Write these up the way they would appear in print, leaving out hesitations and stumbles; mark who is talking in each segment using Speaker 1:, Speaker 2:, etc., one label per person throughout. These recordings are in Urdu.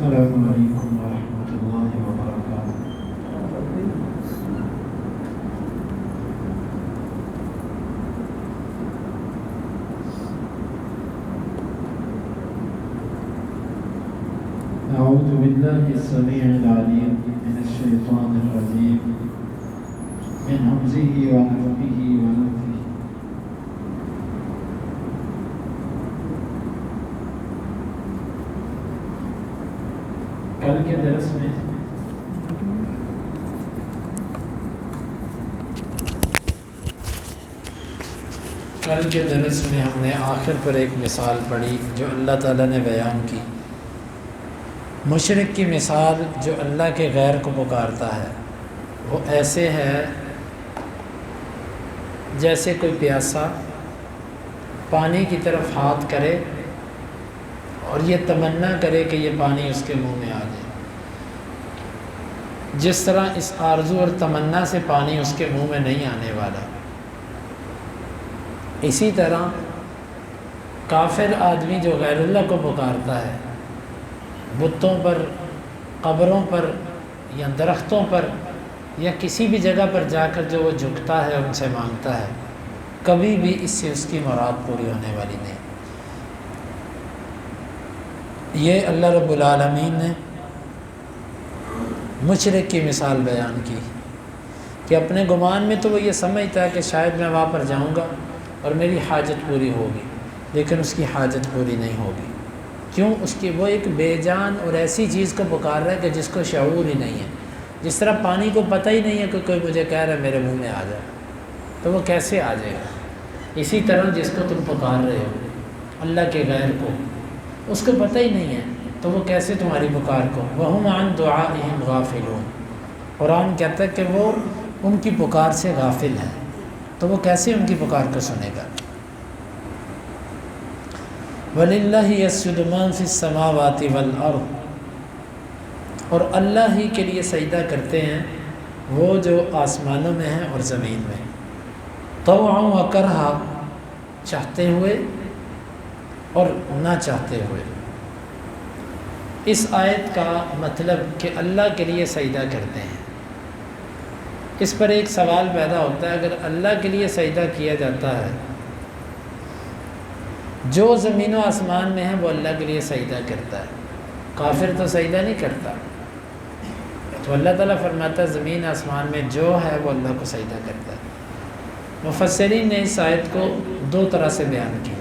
Speaker 1: السلام علیکم ورحمۃ اللہ وبرکاتہ۔ اعوذ باللہ السمیع العلیم من الشیطان الرجیم من همزه ونفخه ونفثه۔ کل کے درس میں ہم نے آخر پر ایک مثال پڑھی جو اللہ تعالیٰ نے بیان کی۔ مشرک کی مثال جو اللہ کے غیر کو پکارتا ہے وہ ایسے ہے جیسے کوئی پیاسا پانی کی طرف ہاتھ کرے اور یہ تمنا کرے کہ یہ پانی اس کے منہ میں آ جائے۔ جس طرح اس آرزو اور تمنا سے پانی اس کے منہ میں نہیں آنے والا، اسی طرح کافر آدمی جو غیر اللہ کو پکارتا ہے، بتوں پر، قبروں پر یا درختوں پر یا کسی بھی جگہ پر جا کر جو وہ جھکتا ہے ان سے مانگتا ہے، کبھی بھی اس سے اس کی مراد پوری ہونے والی نہیں۔ یہ اللہ رب العالمین نے مشرک کی مثال بیان کی کہ اپنے گمان میں تو وہ یہ سمجھتا ہے کہ شاید میں وہاں پر جاؤں گا اور میری حاجت پوری ہوگی، لیکن اس کی حاجت پوری نہیں ہوگی۔ کیوں؟ اس کی وہ ایک بے جان اور ایسی چیز کو پکار رہا ہے کہ جس کو شعور ہی نہیں ہے۔ جس طرح پانی کو پتہ ہی نہیں ہے کہ کوئی مجھے کہہ رہا ہے میرے منہ میں آ جائے، تو وہ کیسے آ جائے گا؟ اسی طرح جس کو تم پکار رہے ہو اللہ کے غیر کو، اس کو پتہ ہی نہیں ہے تو وہ کیسے تمہاری پکار کو وَهُمْ عَنْ دُعَائِهِمْ غَافِلُونَ، قرآن کہتا ہے کہ وہ ان کی پکار سے غافل ہیں، تو وہ کیسے ان کی پکار کو سنے گا؟ وَلِلَّهِ يَسْجُدُ مَن فِي السَّمَاوَاتِ وَالْأَرْضِ، اور اللہ ہی کے لیے سجدہ کرتے ہیں وہ جو آسمانوں میں ہیں اور زمین میں، طوعا وکرہا، چاہتے ہوئے اور نہ چاہتے ہوئے۔ اس آیت کا مطلب کہ اللہ کے لیے سجدہ کرتے ہیں، اس پر ایک سوال پیدا ہوتا ہے۔ اگر اللہ کے لیے سجدہ کیا جاتا ہے، جو زمین و آسمان میں ہے وہ اللہ کے لیے سجدہ کرتا ہے، کافر تو سجدہ نہیں کرتا، تو اللہ تعالیٰ فرماتا ہے زمین آسمان میں جو ہے وہ اللہ کو سجدہ کرتا ہے۔ مفسرین نے اس آیت کو دو طرح سے بیان کیا۔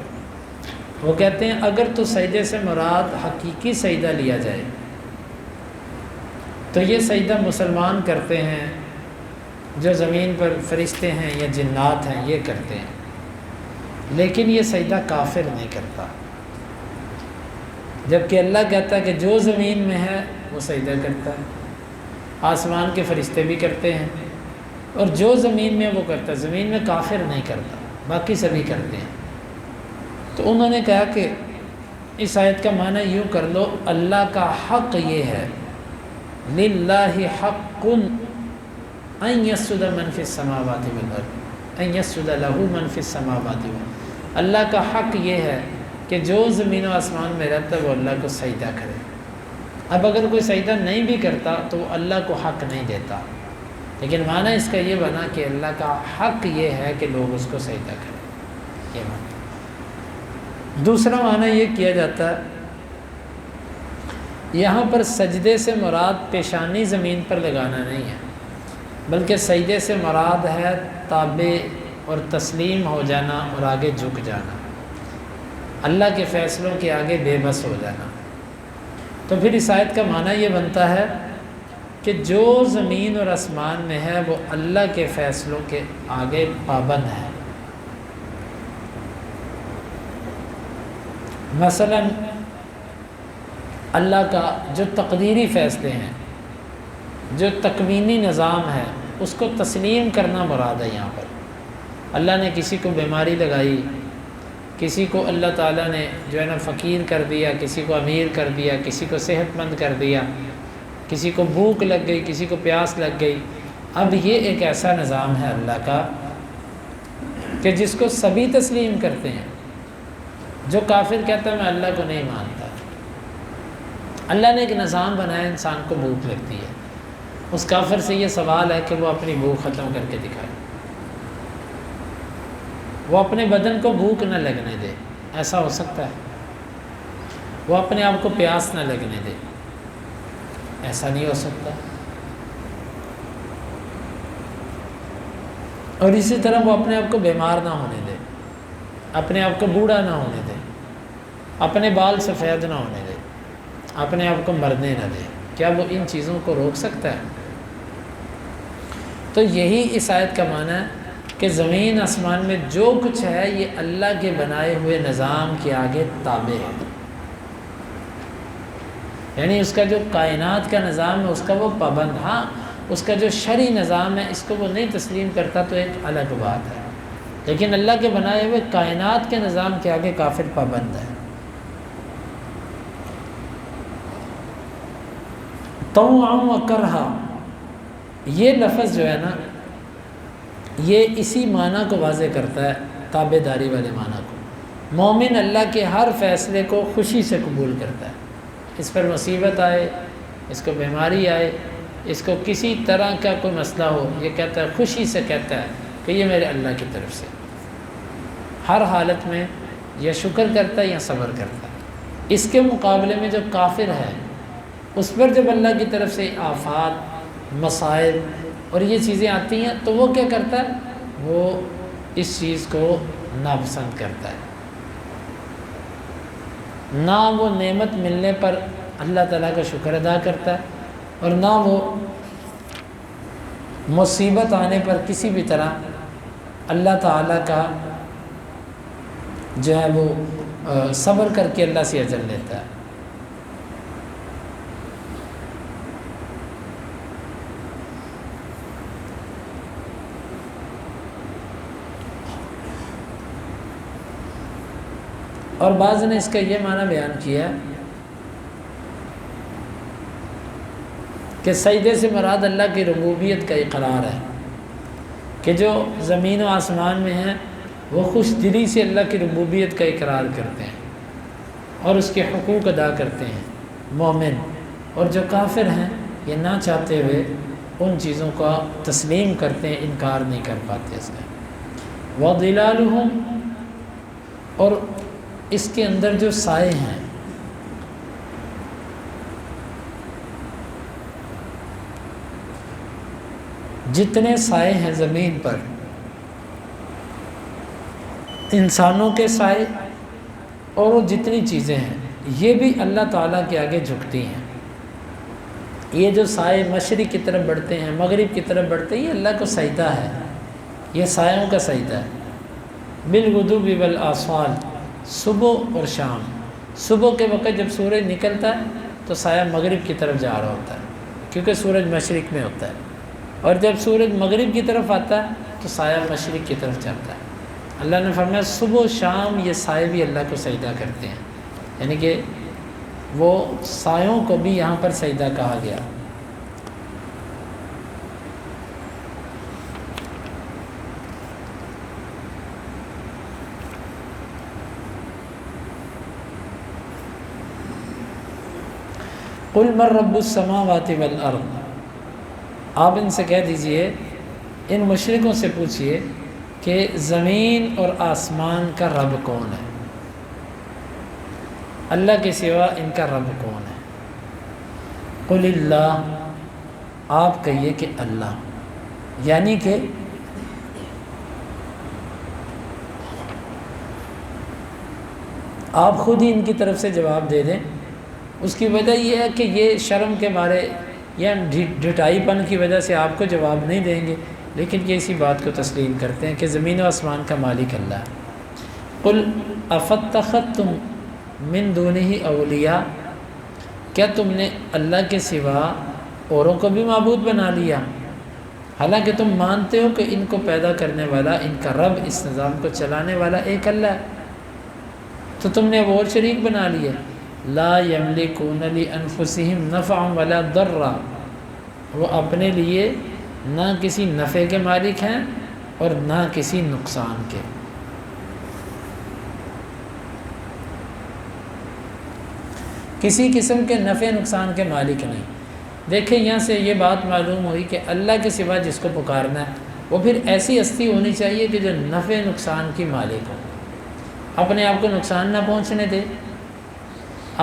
Speaker 1: وہ کہتے ہیں اگر تو سجدے سے مراد حقیقی سجدہ لیا جائے تو یہ سجدہ مسلمان کرتے ہیں، جو زمین پر فرشتے ہیں یا جنات ہیں یہ کرتے ہیں، لیکن یہ سجدہ کافر نہیں کرتا۔ جبکہ اللہ کہتا ہے کہ جو زمین میں ہے وہ سجدہ کرتا ہے، آسمان کے فرشتے بھی کرتے ہیں، اور جو زمین میں وہ کرتا ہے، زمین میں کافر نہیں کرتا، باقی سبھی کرتے ہیں۔ تو انہوں نے کہا کہ اس آیت کا معنی یوں کر لو، اللہ کا حق یہ ہے، للہ حق ان یسجد من فی السماوات والارض، ان یسجد لہ من فی السماوات والارض، اللہ کا حق یہ ہے کہ جو زمین و آسمان میں رہتا ہے وہ اللہ کو سجدہ کرے۔ اب اگر کوئی سجدہ نہیں بھی کرتا تو وہ اللہ کو حق نہیں دیتا، لیکن معنی اس کا یہ بنا کہ اللہ کا حق یہ ہے کہ لوگ اس کو سجدہ کریں، یہ معنی۔ دوسرا معنی یہ کیا جاتا ہے، یہاں پر سجدے سے مراد پیشانی زمین پر لگانا نہیں ہے، بلکہ سجدے سے مراد ہے تابع اور تسلیم ہو جانا اور آگے جھک جانا، اللہ کے فیصلوں کے آگے بے بس ہو جانا۔ تو پھر اس آیت کا معنی یہ بنتا ہے کہ جو زمین اور آسمان میں ہے وہ اللہ کے فیصلوں کے آگے پابند ہے۔ مثلا اللہ کا جو تقدیری فیصلے ہیں، جو تکوینی نظام ہے، اس کو تسلیم کرنا مراد ہے۔ یہاں پر اللہ نے کسی کو بیماری لگائی، کسی کو اللہ تعالیٰ نے جو ہے نا فقیر کر دیا، کسی کو امیر کر دیا، کسی کو صحت مند کر دیا، کسی کو بھوک لگ گئی، کسی کو پیاس لگ گئی۔ اب یہ ایک ایسا نظام ہے اللہ کا کہ جس کو سبھی تسلیم کرتے ہیں۔ جو کافر کہتا ہے میں اللہ کو نہیں مانتا، اللہ نے ایک نظام بنایا، انسان کو بھوک لگتی ہے، اس کافر سے یہ سوال ہے کہ وہ اپنی بھوک ختم کر کے دکھائے، وہ اپنے بدن کو بھوک نہ لگنے دے۔ ایسا ہو سکتا ہے؟ وہ اپنے آپ کو پیاس نہ لگنے دے، ایسا نہیں ہو سکتا۔ اور اسی طرح وہ اپنے آپ کو بیمار نہ ہونے دے، اپنے آپ کو بوڑھا نہ ہونے دے، اپنے بال سفید نہ ہونے دے، اپنے آپ کو مرنے نہ دے۔ کیا وہ ان چیزوں کو روک سکتا ہے؟ تو یہی اس آیت کا معنی ہے کہ زمین آسمان میں جو کچھ ہے یہ اللہ کے بنائے ہوئے نظام کے آگے تابع ہے، یعنی اس کا جو کائنات کا نظام ہے اس کا وہ پابند۔ ہاں اس کا جو شرعی نظام ہے اس کو وہ نہیں تسلیم کرتا تو ایک الگ بات ہے، لیکن اللہ کے بنائے ہوئے کائنات کے نظام کے آگے کافر پابند ہے۔ طوعا و کرہا، یہ لفظ جو ہے نا یہ اسی معنی کو واضح کرتا ہے، تابع داری والے معنی کو۔ مومن اللہ کے ہر فیصلے کو خوشی سے قبول کرتا ہے، اس پر مصیبت آئے، اس کو بیماری آئے، اس کو کسی طرح کا کوئی مسئلہ ہو، یہ کہتا ہے، خوشی سے کہتا ہے کہ یہ میرے اللہ کی طرف سے۔ ہر حالت میں یا شکر کرتا ہے یا صبر کرتا ہے۔ اس کے مقابلے میں جو کافر ہے اس پر جب اللہ کی طرف سے آفات، مصائب اور یہ چیزیں آتی ہیں تو وہ کیا کرتا ہے؟ وہ اس چیز کو ناپسند کرتا ہے، نہ وہ نعمت ملنے پر اللہ تعالیٰ کا شکر ادا کرتا ہے، اور نہ وہ مصیبت آنے پر کسی بھی طرح اللہ تعالیٰ کا جو ہے وہ صبر کر کے اللہ سے اجر لیتا ہے۔ اور بعض نے اس کا یہ معنی بیان کیا کہ سجدے سے مراد اللہ کی ربوبیت کا اقرار ہے، کہ جو زمین و آسمان میں ہیں وہ خوش دلی سے اللہ کی ربوبیت کا اقرار کرتے ہیں اور اس کے حقوق ادا کرتے ہیں مومن، اور جو کافر ہیں یہ نہ چاہتے ہوئے ان چیزوں کا تسلیم کرتے ہیں، انکار نہیں کر پاتے اس کا۔ وَظِلَالُهُمْ، اور اس کے اندر جو سائے ہیں، جتنے سائے ہیں زمین پر، انسانوں کے سائے اور وہ جتنی چیزیں ہیں یہ بھی اللہ تعالیٰ کے آگے جھکتی ہیں۔ یہ جو سائے مشرق کی طرف بڑھتے ہیں، مغرب کی طرف بڑھتے ہیں، یہ اللہ کو سجدہ ہے، یہ سایوں کا سجدہ ہے۔ بالغدو والآصال، صبح اور شام۔ صبح کے وقت جب سورج نکلتا ہے تو سایہ مغرب کی طرف جا رہا ہوتا ہے کیونکہ سورج مشرق میں ہوتا ہے، اور جب سورج مغرب کی طرف آتا ہے تو سایہ مشرق کی طرف جاتا ہے۔ اللہ نے فرمایا صبح و شام یہ سائے بھی اللہ کو سجدہ کرتے ہیں، یعنی کہ وہ سایوں کو بھی یہاں پر سجدہ کہا گیا۔ قُلْ مَن رَّبُّ السَّمَاوَاتِ وَالْأَرْضِ، آپ ان سے کہہ دیجئے، ان مشرکوں سے پوچھئے کہ زمین اور آسمان کا رب کون ہے؟ اللہ کے سوا ان کا رب کون ہے؟ قُلِ اللَّهُ، آپ کہیے کہ اللہ، یعنی کہ آپ خود ہی ان کی طرف سے جواب دے دیں۔ اس کی وجہ یہ ہے کہ یہ شرم کے مارے یا ڈھٹائی پن کی وجہ سے آپ کو جواب نہیں دیں گے، لیکن یہ اسی بات کو تسلیم کرتے ہیں کہ زمین و آسمان کا مالک اللہ ہے۔ قُلْ أَفَاتَّخَذْتُم مِّن دُونِهِ أَوْلِيَاءَ، کیا تم نے اللہ کے سوا اوروں کو بھی معبود بنا لیا، حالانکہ تم مانتے ہو کہ ان کو پیدا کرنے والا، ان کا رب، اس نظام کو چلانے والا ایک اللہ ہے، تو تم نے وہ اور شریک بنا لیے۔ لا یملکون لانفسہم نفعا ولا ضرا، وہ اپنے لیے نہ کسی نفع کے مالک ہیں اور نہ کسی نقصان کے۔ کسی قسم کے نفع نقصان کے مالک نہیں۔ دیکھیں یہاں سے یہ بات معلوم ہوئی کہ اللہ کے سوا جس کو پکارنا ہے وہ پھر ایسی ہستی ہونی چاہیے کہ جو نفع نقصان کی مالک ہو، اپنے آپ کو نقصان نہ پہنچنے دے،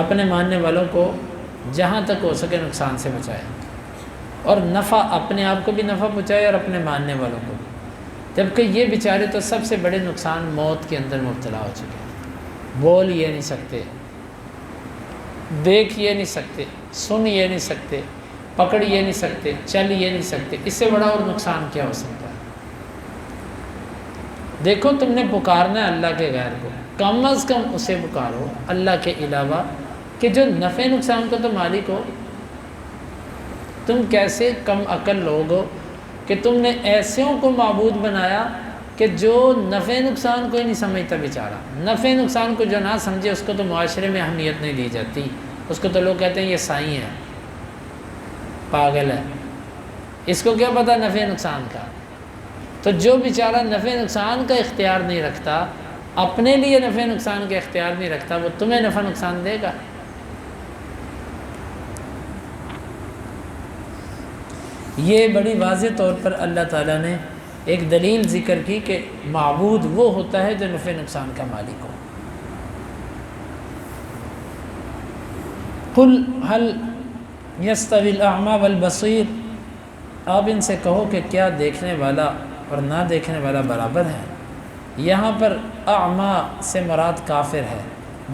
Speaker 1: اپنے ماننے والوں کو جہاں تک ہو سکے نقصان سے بچائے، اور نفع اپنے آپ کو بھی نفع پہنچائے اور اپنے ماننے والوں کو بھی۔ جبکہ یہ بیچارے تو سب سے بڑے نقصان موت کے اندر مبتلا ہو چکے ہیں، بول یہ نہیں سکتے، دیکھ یہ نہیں سکتے، سن یہ نہیں سکتے، پکڑ یہ نہیں سکتے، چل یہ نہیں سکتے، اس سے بڑا اور نقصان کیا ہو سکتا ہے؟ دیکھو تم نے پکارنا ہے اللہ کے غیر کو، کم از کم اسے پکارو اللہ کے علاوہ کہ جو نفع نقصان کو تو مالک ہو۔ تم کیسے کم عقل لوگ ہو کہ تم نے ایسوں کو معبود بنایا کہ جو نفع نقصان کو ہی نہیں سمجھتا بیچارہ، نفع نقصان کو جو نہ سمجھے اس کو تو معاشرے میں اہمیت نہیں دی جاتی، اس کو تو لوگ کہتے ہیں یہ سائیں ہے، پاگل ہے، اس کو کیا پتہ نفع نقصان کا۔ تو جو بیچارہ نفع نقصان کا اختیار نہیں رکھتا، اپنے لیے نفع نقصان کا اختیار نہیں رکھتا، وہ تمہیں نفع نقصان دے گا؟ یہ بڑی واضح طور پر اللہ تعالیٰ نے ایک دلیل ذکر کی کہ معبود وہ ہوتا ہے جو نفع نقصان کا مالک ہو۔ قل هل يستوي الاعمى والبصير، آپ ان سے کہو کہ کیا دیکھنے والا اور نہ دیکھنے والا برابر ہے؟ یہاں پر اعمیٰ سے مراد کافر ہے،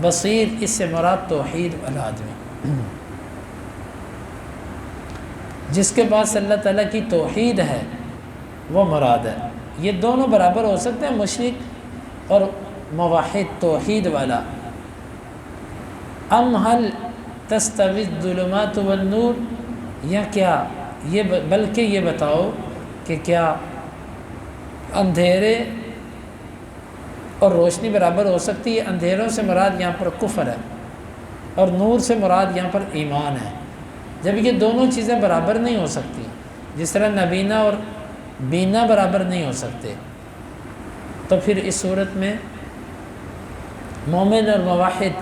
Speaker 1: بصیر اس سے مراد توحید والا آدمی، جس کے پاس اللہ تعالیٰ کی توحید ہے وہ مراد ہے۔ یہ دونوں برابر ہو سکتے ہیں، مشرک اور موحد توحید والا۔ ام هل تستوی الظلمات والنور، یا کیا یہ بلکہ یہ بتاؤ کہ کیا اندھیرے اور روشنی برابر ہو سکتی ہے؟ اندھیروں سے مراد یہاں پر کفر ہے اور نور سے مراد یہاں پر ایمان ہے۔ جب یہ دونوں چیزیں برابر نہیں ہو سکتی، جس طرح نبینا اور بینا برابر نہیں ہو سکتے، تو پھر اس صورت میں مومن اور موحد،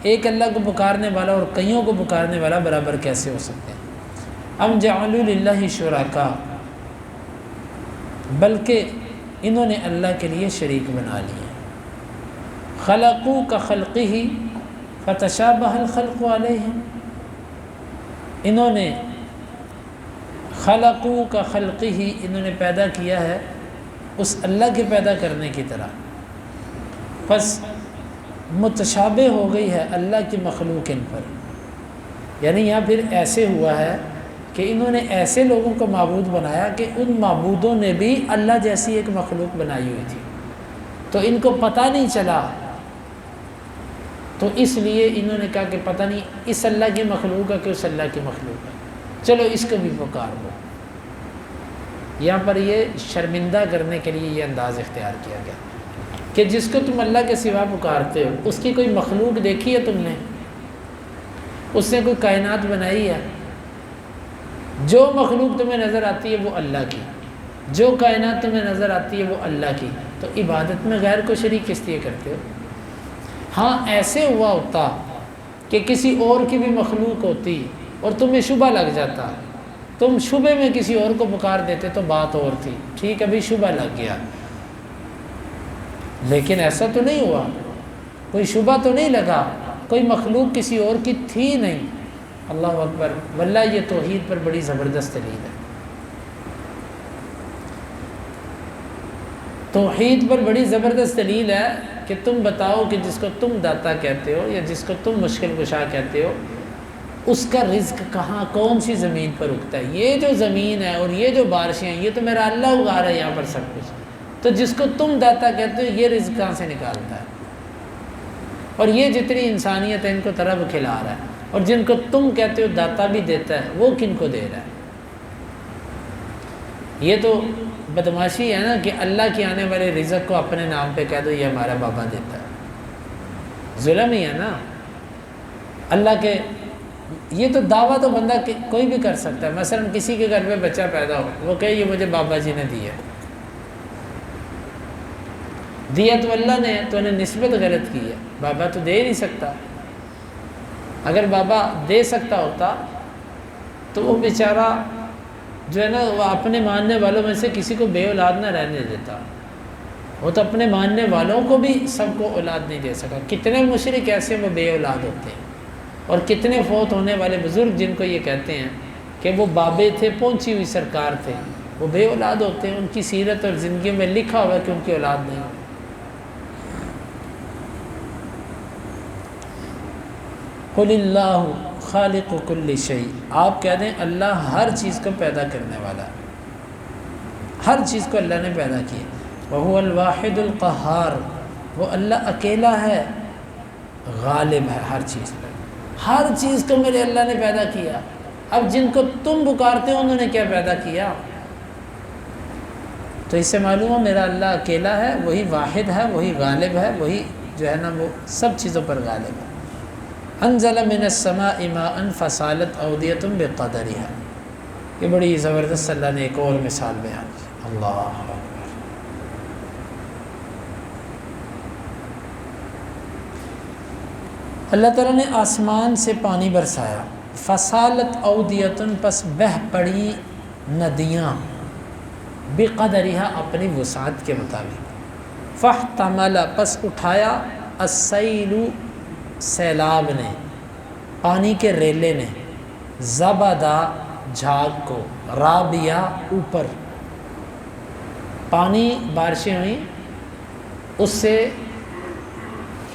Speaker 1: ایک اللہ کو پکارنے والا اور کئیوں کو پکارنے والا برابر کیسے ہو سکتے ہیں؟ ام جعلوا للہ شرکاء، بلکہ انہوں نے اللہ کے لیے شریک بنا لیے۔ خلقوا کخلقہ فتشابہ الخلق علیہم، انہوں نے خلقوا کخلقہ، انہوں نے پیدا کیا ہے اس اللہ کے پیدا کرنے کی طرح، پس متشابہ ہو گئی ہے اللہ کی مخلوق ان پر۔ یعنی یہاں پھر ایسے ہوا ہے کہ انہوں نے ایسے لوگوں کو معبود بنایا کہ ان معبودوں نے بھی اللہ جیسی ایک مخلوق بنائی ہوئی تھی، تو ان کو پتہ نہیں چلا، تو اس لیے انہوں نے کہا کہ پتہ نہیں اس اللہ کی مخلوق ہے کہ اس اللہ کی مخلوق ہے، چلو اس کو بھی پکار دو۔ یہاں پر یہ شرمندہ کرنے کے لیے یہ انداز اختیار کیا گیا کہ جس کو تم اللہ کے سوا پکارتے ہو اس کی کوئی مخلوق دیکھی ہے تم نے؟ اس نے کوئی کائنات بنائی ہے؟ جو مخلوق تمہیں نظر آتی ہے وہ اللہ کی، جو کائنات تمہیں نظر آتی ہے وہ اللہ کی، تو عبادت میں غیر کو شریک کس لیے کرتے ہو؟ ہاں ایسے ہوا ہوتا کہ کسی اور کی بھی مخلوق ہوتی اور تمہیں شبہ لگ جاتا، تم شبہ میں کسی اور کو پکار دیتے تو بات اور تھی، ٹھیک ہے بھی شبہ لگ گیا، لیکن ایسا تو نہیں ہوا، کوئی شبہ تو نہیں لگا، کوئی مخلوق کسی اور کی تھی نہیں۔ اللہ اکبر، واللہ یہ توحید پر بڑی زبردست دلیل ہے، توحید پر بڑی زبردست دلیل ہے کہ تم بتاؤ کہ جس کو تم داتا کہتے ہو یا جس کو تم مشکل کشا کہتے ہو اس کا رزق کہاں، کون سی زمین پر اگتا ہے؟ یہ جو زمین ہے اور یہ جو بارشیں ہیں یہ تو میرا اللہ اگا رہا ہے یہاں پر سب کچھ، تو جس کو تم داتا کہتے ہو یہ رزق کہاں سے نکالتا ہے؟ اور یہ جتنی انسانیت ہے ان کو طرف کھلا رہا ہے، اور جن کو تم کہتے ہو داتا بھی دیتا ہے وہ کن کو دے رہا ہے؟ یہ تو بدماشی ہے نا کہ اللہ کے آنے والے رزق کو اپنے نام پہ کہہ دو یہ ہمارا بابا دیتا ہے، ظلم ہی ہے نا اللہ کے۔ یہ تو دعویٰ تو بندہ کوئی بھی کر سکتا ہے، مثلا کسی کے گھر میں بچہ پیدا ہو وہ کہے یہ مجھے بابا جی نے دیا، دیا تو اللہ نے، تو انہیں نسبت غلط کی ہے، بابا تو دے نہیں سکتا۔ اگر بابا دے سکتا ہوتا تو وہ بیچارہ جو ہے نا وہ اپنے ماننے والوں میں سے کسی کو بے اولاد نہ رہنے دیتا. وہ تو اپنے ماننے والوں کو بھی سب کو اولاد نہیں دے سکا. کتنے مشرک ایسے وہ بے اولاد ہوتے ہیں، اور کتنے فوت ہونے والے بزرگ جن کو یہ کہتے ہیں کہ وہ بابے تھے، پہنچی ہوئی سرکار تھے، وہ بے اولاد ہوتے ہیں. ان کی سیرت اور زندگی میں لکھا ہوا ہے کہ ان کی اولاد نہیں. قل اللہ خالق کل شیء، آپ کہہ دیں اللہ ہر چیز کو پیدا کرنے والا ہے، ہر چیز کو اللہ نے پیدا کیا. وہو الواحد القہار، وہ اللہ اکیلا ہے، غالب ہے ہر چیز پر. ہر چیز کو میرے اللہ نے پیدا کیا. اب جن کو تم پکارتے ہو انہوں نے کیا پیدا کیا؟ تو اس سے معلوم ہو میرا اللہ اکیلا ہے، وہی واحد ہے، وہی غالب ہے، وہی جو ہے نا وہ سب چیزوں پر غالب ہے. انزل من السماء ماء فسالت اودیۃ بقدرها، یہ بڑی زبردست اللہ نے ایک اور مثال بیان کی. اللہ اکبر. اللہ تعالیٰ نے آسمان سے پانی برسایا، فسالت اودیۃ، پس بہہ پڑی ندیاں، بقدرها، اپنی وسعت کے مطابق. فاحتمل، پس اٹھایا، السیل، سیلاب نے، پانی کے ریلے نے، زبدا، جھاگ کو، رابیا، اوپر. پانی بارشیں ہوئیں، اس سے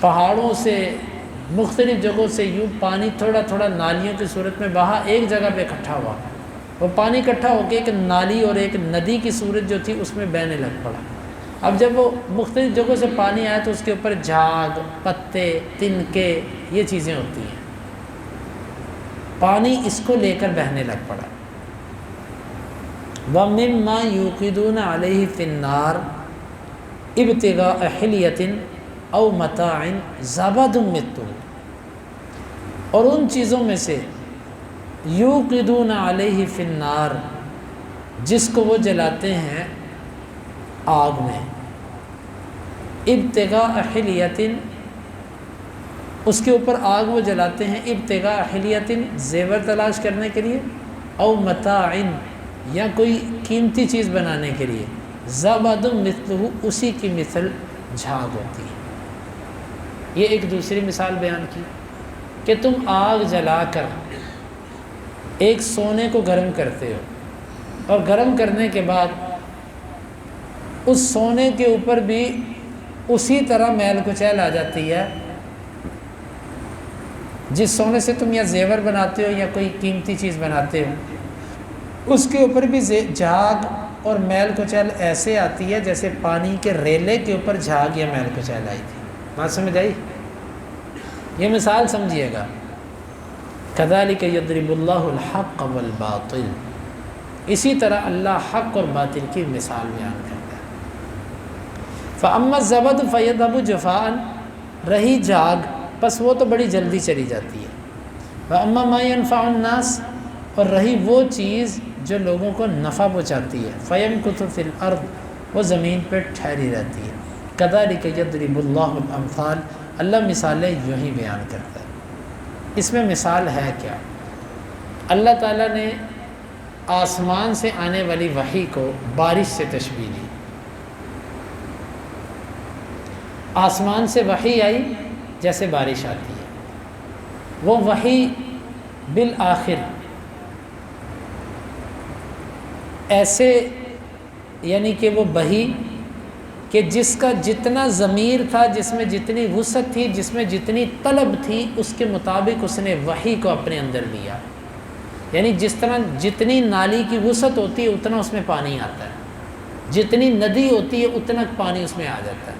Speaker 1: پہاڑوں سے مختلف جگہوں سے یوں پانی تھوڑا تھوڑا نالیوں کی صورت میں بہا، ایک جگہ پہ اکٹھا ہوا. وہ پانی اکٹھا ہو کے ایک نالی اور ایک ندی کی صورت جو تھی اس میں بہنے لگ پڑا. اب جب وہ مختلف جگہوں سے پانی آیا تو اس کے اوپر جھاگ، پتے، تنکے، یہ چیزیں ہوتی ہیں. پانی اس کو لے کر بہنے لگ پڑا. وَمِمَّا يُوقِدُونَ عَلَيْهِ فِي النَّارِ ابْتِغَاءَ حِلْيَةٍ أَوْ مَتَاعٍ زَبَدٌ مِثْلُهُ، اور ان چیزوں میں سے یوقدون علیہ فی النار، جس کو وہ جلاتے ہیں آگ میں. ابتغاء حلیۃ، اس کے اوپر آگ وہ جلاتے ہیں ابتغاء حلیۃ، زیور تلاش کرنے کے لیے، او متاع، یا کوئی قیمتی چیز بنانے کے لیے. زبد مثلہ، اسی کی مثل جھاگ ہوتی ہے. یہ ایک دوسری مثال بیان کی کہ تم آگ جلا کر ایک سونے کو گرم کرتے ہو، اور گرم کرنے کے بعد اس سونے کے اوپر بھی اسی طرح میل کچیل آ جاتی ہے. جس سونے سے تم یا زیور بناتے ہو یا کوئی قیمتی چیز بناتے ہو، اس کے اوپر بھی جھاگ اور میل کچیل ایسے آتی ہے جیسے پانی کے ریلے کے اوپر جھاگ یا میل کچیل آئی تھی. بات سمجھ آئی؟ یہ مثال سمجھیے گا. کذالک یضرب اللہ الحق والباطل، اسی طرح اللہ حق اور باطل کی مثال بیان کرتا ہے. فاما الزبد فیذهب جفاء، رہی جھاگ بس وہ تو بڑی جلدی چلی جاتی ہے. واما ما ينفع الناس، اور رہی وہ چیز جو لوگوں کو نفع پہنچاتی ہے، فیمکث فی الارض، وہ زمین پہ ٹھہری رہتی ہے. کذالک یضرب اللہ الامثال، اللہ مثالیں یوں ہی بیان کرتا ہے. اس میں مثال ہے کیا؟ اللہ تعالیٰ نے آسمان سے آنے والی وحی کو بارش سے تشبیہ دی. آسمان سے وحی آئی جیسے بارش آتی ہے. وہ وحی بالآخر ایسے، یعنی کہ وہ بہی کہ جس کا جتنا ضمیر تھا، جس میں جتنی وسعت تھی، جس میں جتنی طلب تھی، اس کے مطابق اس نے وحی کو اپنے اندر لیا. یعنی جس طرح جتنی نالی کی وسعت ہوتی ہے اتنا اس میں پانی آتا ہے، جتنی ندی ہوتی ہے اتنا پانی اس میں آ جاتا ہے.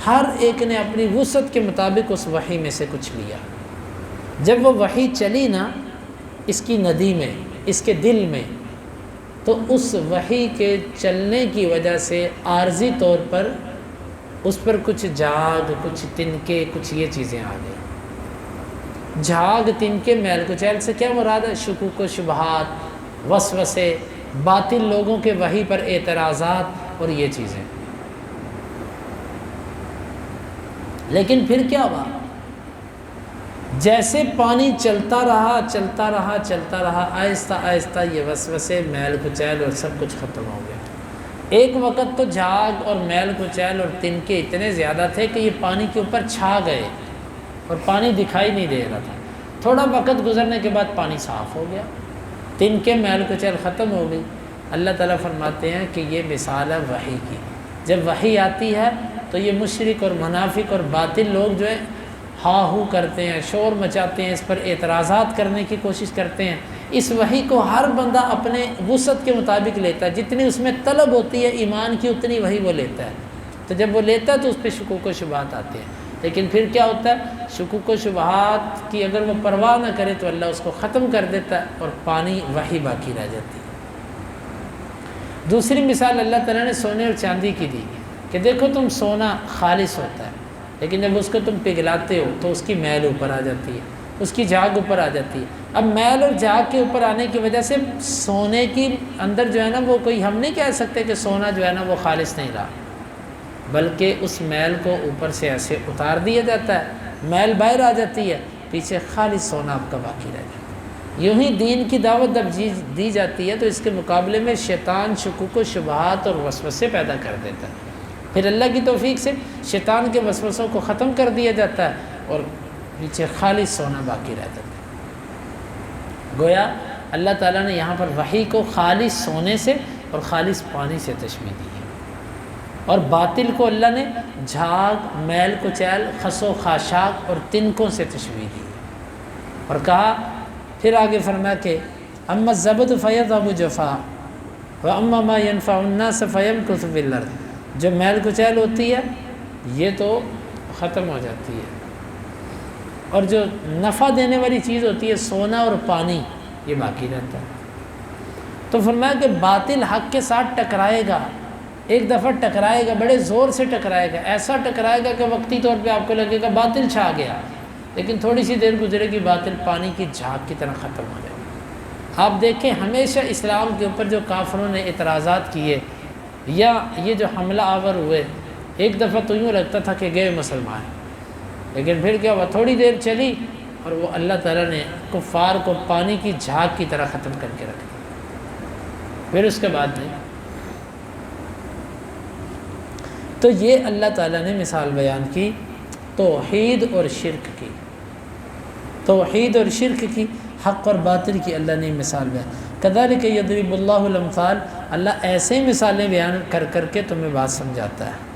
Speaker 1: ہر ایک نے اپنی وسعت کے مطابق اس وحی میں سے کچھ لیا. جب وہ وحی چلی نا اس کی ندی میں، اس کے دل میں، تو اس وحی کے چلنے کی وجہ سے عارضی طور پر اس پر کچھ جھاگ، کچھ تنکے، کچھ یہ چیزیں آ گئی. جھاگ، تنکے، میل کچیل سے کیا مراد ہے؟ شکوک و شبہات، وسوسے، باطل لوگوں کے وحی پر اعتراضات اور یہ چیزیں. لیکن پھر کیا ہوا؟ جیسے پانی چلتا رہا آہستہ آہستہ یہ وسوسے، میل کچیل اور سب کچھ ختم ہو گیا۔ ایک وقت تو جھاگ اور میل کچیل اور تنکے اتنے زیادہ تھے کہ یہ پانی کے اوپر چھا گئے اور پانی دکھائی نہیں دے رہا تھا۔ تھوڑا وقت گزرنے کے بعد پانی صاف ہو گیا، تنکے میل کچیل ختم ہو گئی۔ اللہ تعالیٰ فرماتے ہیں کہ یہ مثال ہے وحی کی۔ جب وحی آتی ہے تو یہ مشرک اور منافق اور باطل لوگ جو ہے ہا ہو کرتے ہیں، شور مچاتے ہیں، اس پر اعتراضات کرنے کی کوشش کرتے ہیں۔ اس وحی کو ہر بندہ اپنے وسعت کے مطابق لیتا ہے، جتنی اس میں طلب ہوتی ہے ایمان کی اتنی وحی وہ لیتا ہے۔ تو جب وہ لیتا ہے تو اس پہ شکوک و شبہات آتے ہیں، لیکن پھر کیا ہوتا ہے، شکوک و شبہات کی اگر وہ پرواہ نہ کرے تو اللہ اس کو ختم کر دیتا ہے اور پانی وحی باقی رہ جاتی ہے۔ دوسری مثال اللہ تعالیٰ نے سونے اور چاندی کی دی کہ دیکھو تم سونا خالص ہوتا ہے، لیکن جب اس کو تم پگھلاتے ہو تو اس کی میل اوپر آ جاتی ہے، اس کی جھاگ اوپر آ جاتی ہے۔ اب میل اور جھاگ کے اوپر آنے کی وجہ سے سونے کی اندر جو ہے نا وہ کوئی، ہم نہیں کہہ سکتے کہ سونا جو ہے نا وہ خالص نہیں رہا، بلکہ اس میل کو اوپر سے ایسے اتار دیا جاتا ہے، میل باہر آ جاتی ہے، پیچھے خالص سونا آپ کا باقی رہ جاتا ہے۔ یوں ہی دین کی دعوت جب دی جاتی ہے تو اس کے مقابلے میں شیطان شکوک و شبہات اور وسوسے پیدا کر دیتا ہے، پھر اللہ کی توفیق سے شیطان کے وسوسوں کو ختم کر دیا جاتا ہے اور پیچھے خالص سونا باقی رہ جاتا ہے۔ گویا اللہ تعالیٰ نے یہاں پر وحی کو خالص سونے سے اور خالص پانی سے تشبیہ دی ہے، اور باطل کو اللہ نے جھاگ، میل کچیل، خس و خاشاک اور تنکوں سے تشبیہ دی اور کہا، پھر آگے فرمایا کہ اما الزبد فیذهب جفاء واما ما ينفع الناس فيمكث في الارض۔ جو میل کچیل ہوتی ہے یہ تو ختم ہو جاتی ہے، اور جو نفع دینے والی چیز ہوتی ہے سونا اور پانی یہ باقی رہتا ہے۔ تو فرمایا کہ باطل حق کے ساتھ ٹکرائے گا، ایک دفعہ ٹکرائے گا، بڑے زور سے ٹکرائے گا، ایسا ٹکرائے گا کہ وقتی طور پہ آپ کو لگے گا باطل چھا گیا، لیکن تھوڑی سی دیر گزرے گی باطل پانی کی جھاگ کی طرح ختم ہو جائے گا۔ آپ دیکھیں ہمیشہ اسلام کے اوپر جو کافروں نے اعتراضات کیے یا یہ جو حملہ آور ہوئے، ایک دفعہ تو یوں لگتا تھا کہ گئے مسلمان، لیکن پھر کیا ہوا، تھوڑی دیر چلی اور وہ اللہ تعالیٰ نے کفار کو پانی کی جھاگ کی طرح ختم کر کے رکھ دیا، پھر اس کے بعد نہیں۔ تو یہ اللہ تعالیٰ نے مثال بیان کی توحید اور شرک کی، توحید اور شرک کی، حق اور باطل کی اللہ نے مثال بیان۔ کذالک یضرب اللہ الامثال، اللہ ایسے مثالیں بیان کر کر کے تمہیں بات سمجھاتا ہے۔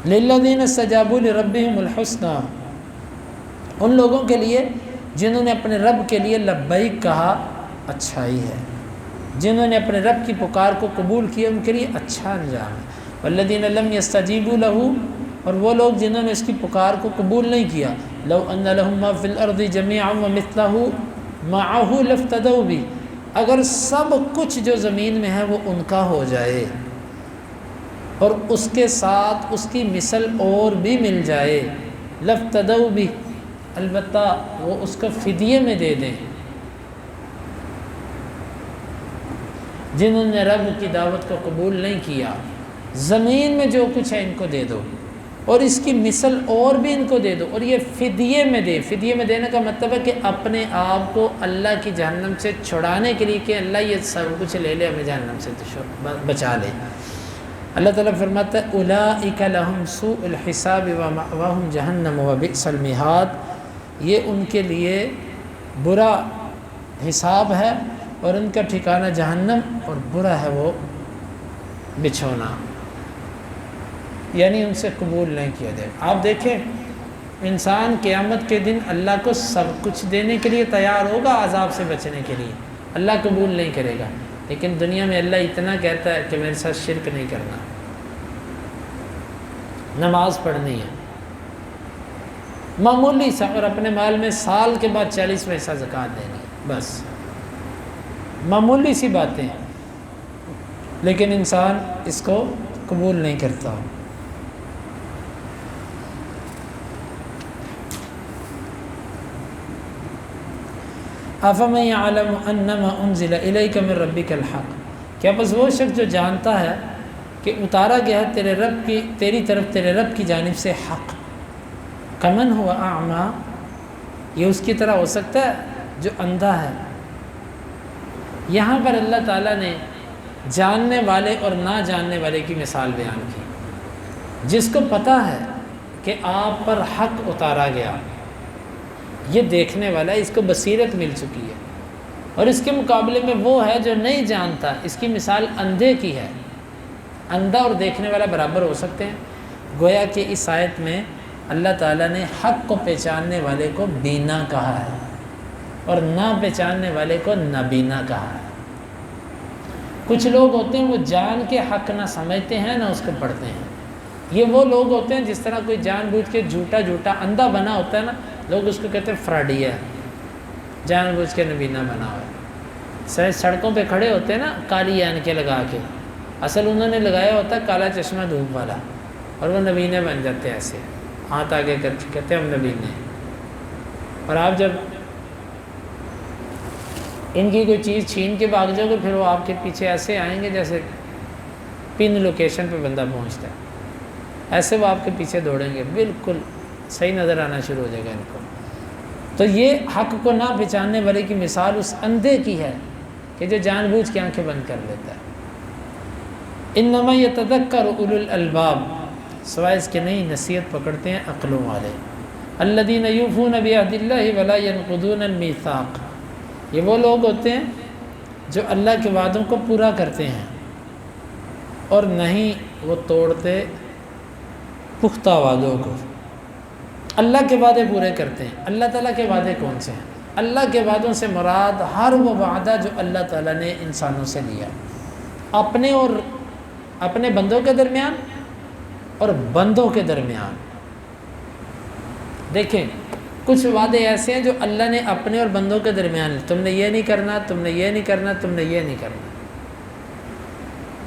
Speaker 1: للذین استجابوا لربہم الحسنی، ان لوگوں کے لیے جنہوں نے اپنے رب کے لیے لبیک کہا اچھائی ہے، جنہوں نے اپنے رب کی پکار کو قبول کیا ان کے لیے اچھا انجام ہے۔ والذین لم یستجیبوا لہ، اور وہ لوگ جنہوں نے اس کی پکار کو قبول نہیں کیا، لو ان لہم ما فی الارض جمیعا ومثلہ معہ لافتدوا بہ، اگر سب کچھ جو زمین میں ہے وہ ان کا ہو جائے اور اس کے ساتھ اس کی مثل اور بھی مل جائے، لافتدوا بہ، البتہ وہ اس کا فدیے میں دے دیں۔ جنہوں نے رب کی دعوت کو قبول نہیں کیا، زمین میں جو کچھ ہے ان کو دے دو اور اس کی مثل اور بھی ان کو دے دو، اور یہ فدیے میں دے۔ فدیے میں دینے کا مطلب ہے کہ اپنے آپ کو اللہ کی جہنم سے چھڑانے کے لیے کہ اللہ یہ سب کچھ لے لے، ہمیں جہنم سے بچا لے۔ اللہ تعالیٰ فرماتا ہے اولئک لہم سوء الحساب ومأواہم جہنم وبئس المہاد، یہ ان کے لیے برا حساب ہے اور ان کا ٹھکانہ جہنم اور برا ہے وہ بچھونا، یعنی ان سے قبول نہیں کیا جائے۔ آپ دیکھیں انسان قیامت کے دن اللہ کو سب کچھ دینے کے لیے تیار ہوگا، عذاب سے بچنے کے لیے، اللہ قبول نہیں کرے گا، لیکن دنیا میں اللہ اتنا کہتا ہے کہ میرے ساتھ شرک نہیں کرنا، نماز پڑھنی ہے معمولی سا، اور اپنے مال میں سال کے بعد 40% زکوٰۃ دینی ہے، بس معمولی سی باتیں، لیکن انسان اس کو قبول نہیں کرتا۔ افمن یعلم انما انزل الیک من ربک الحق، کیا بس وہ شخص جو جانتا ہے کہ اتارا گیا ہے تیری طرف تیرے رب کی جانب سے حق، کمن ہوا اعمیٰ، یہ اس کی طرح ہو سکتا ہے جو اندھا ہے۔ یہاں پر اللہ تعالیٰ نے جاننے والے اور نہ جاننے والے کی مثال بیان کی۔ جس کو پتہ ہے کہ آپ پر حق اتارا گیا، یہ دیکھنے والا ہے، اس کو بصیرت مل چکی ہے، اور اس کے مقابلے میں وہ ہے جو نہیں جانتا، اس کی مثال اندھے کی ہے۔ اندھا اور دیکھنے والا برابر ہو سکتے ہیں؟ گویا کہ اس آیت میں اللہ تعالیٰ نے حق کو پہچاننے والے کو بینا کہا ہے اور نہ پہچاننے والے کو نابینا کہا ہے۔ کچھ لوگ ہوتے ہیں وہ جان کے حق نہ سمجھتے ہیں نہ اس کو پڑھتے ہیں۔ یہ وہ لوگ ہوتے ہیں جس طرح کوئی جان بوجھ کے جھوٹا اندھا بنا ہوتا ہے نا، لوگ اس کو کہتے ہیں فراڈیا ہے، جان بوجھ کے نبینا بنا ہوا ہے۔ سڑکوں پہ کھڑے ہوتے ہیں نا کالی اینکیں لگا کے، اصل انہوں نے لگایا ہوتا ہے کالا چشمہ دھوپ والا، اور وہ نبینے بن جاتے ہیں، ایسے ہاتھ آگے کر کے کہتے ہیں ہم نبینے ہیں۔ اور آپ جب ان کی کوئی چیز چھین کے بھاگ جاؤ گے، پھر وہ آپ کے پیچھے ایسے آئیں گے جیسے پن لوکیشن پہ بندہ پہنچتا ہے، ایسے وہ آپ کے پیچھے دوڑیں گے، بالکل صحیح نظر آنا شروع ہو جائے گا ان کو۔ تو یہ حق کو نہ پہچاننے والے کی مثال اس اندھے کی ہے کہ جو جان بوجھ کے آنکھیں بند کر لیتا ہے۔ انما یتذکر اولو الالباب، سوائے اس کے نہیں نصیحت پکڑتے ہیں عقلوں والے۔ الذین یوفون بعہد اللہ ولا ینقضون المیثاق، یہ وہ لوگ ہوتے ہیں جو اللہ کے وعدوں کو پورا کرتے ہیں اور نہیں وہ توڑتے پختہ وعدوں کو۔ اللہ کے وعدے پورے کرتے ہیں۔ اللہ تعالیٰ کے وعدے کون سے ہیں؟ اللہ کے وعدوں سے مراد ہر وہ وعدہ جو اللہ تعالیٰ نے انسانوں سے لیا، اپنے اور اپنے بندوں کے درمیان اور بندوں کے درمیان۔ دیکھیں کچھ وعدے ایسے ہیں جو اللہ نے اپنے اور بندوں کے درمیان، تم نے یہ نہیں کرنا، تم نے یہ نہیں کرنا، تم نے یہ نہیں کرنا۔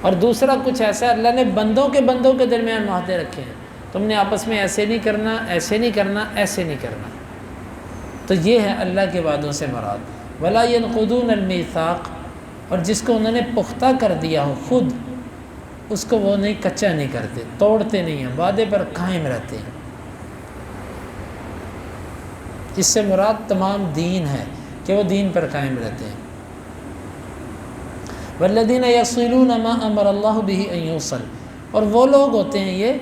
Speaker 1: اور دوسرا کچھ ایسا اللہ نے بندوں کے درمیان معاہدے رکھے ہیں، تم نے آپس میں ایسے نہیں کرنا، ایسے نہیں کرنا، ایسے نہیں کرنا۔ تو یہ ہے اللہ کے وعدوں سے مراد۔ ولا ينقضون المیثاق، اور جس کو انہوں نے پختہ کر دیا ہو خود، اس کو وہ نہیں کچا نہیں کرتے، توڑتے نہیں ہیں، وعدے پر قائم رہتے ہیں۔ اس سے مراد تمام دین ہے کہ وہ دین پر قائم رہتے ہیں۔ والذین یصلون ما امر اللہ بہ ان یوصل، اور وہ لوگ ہوتے ہیں یہ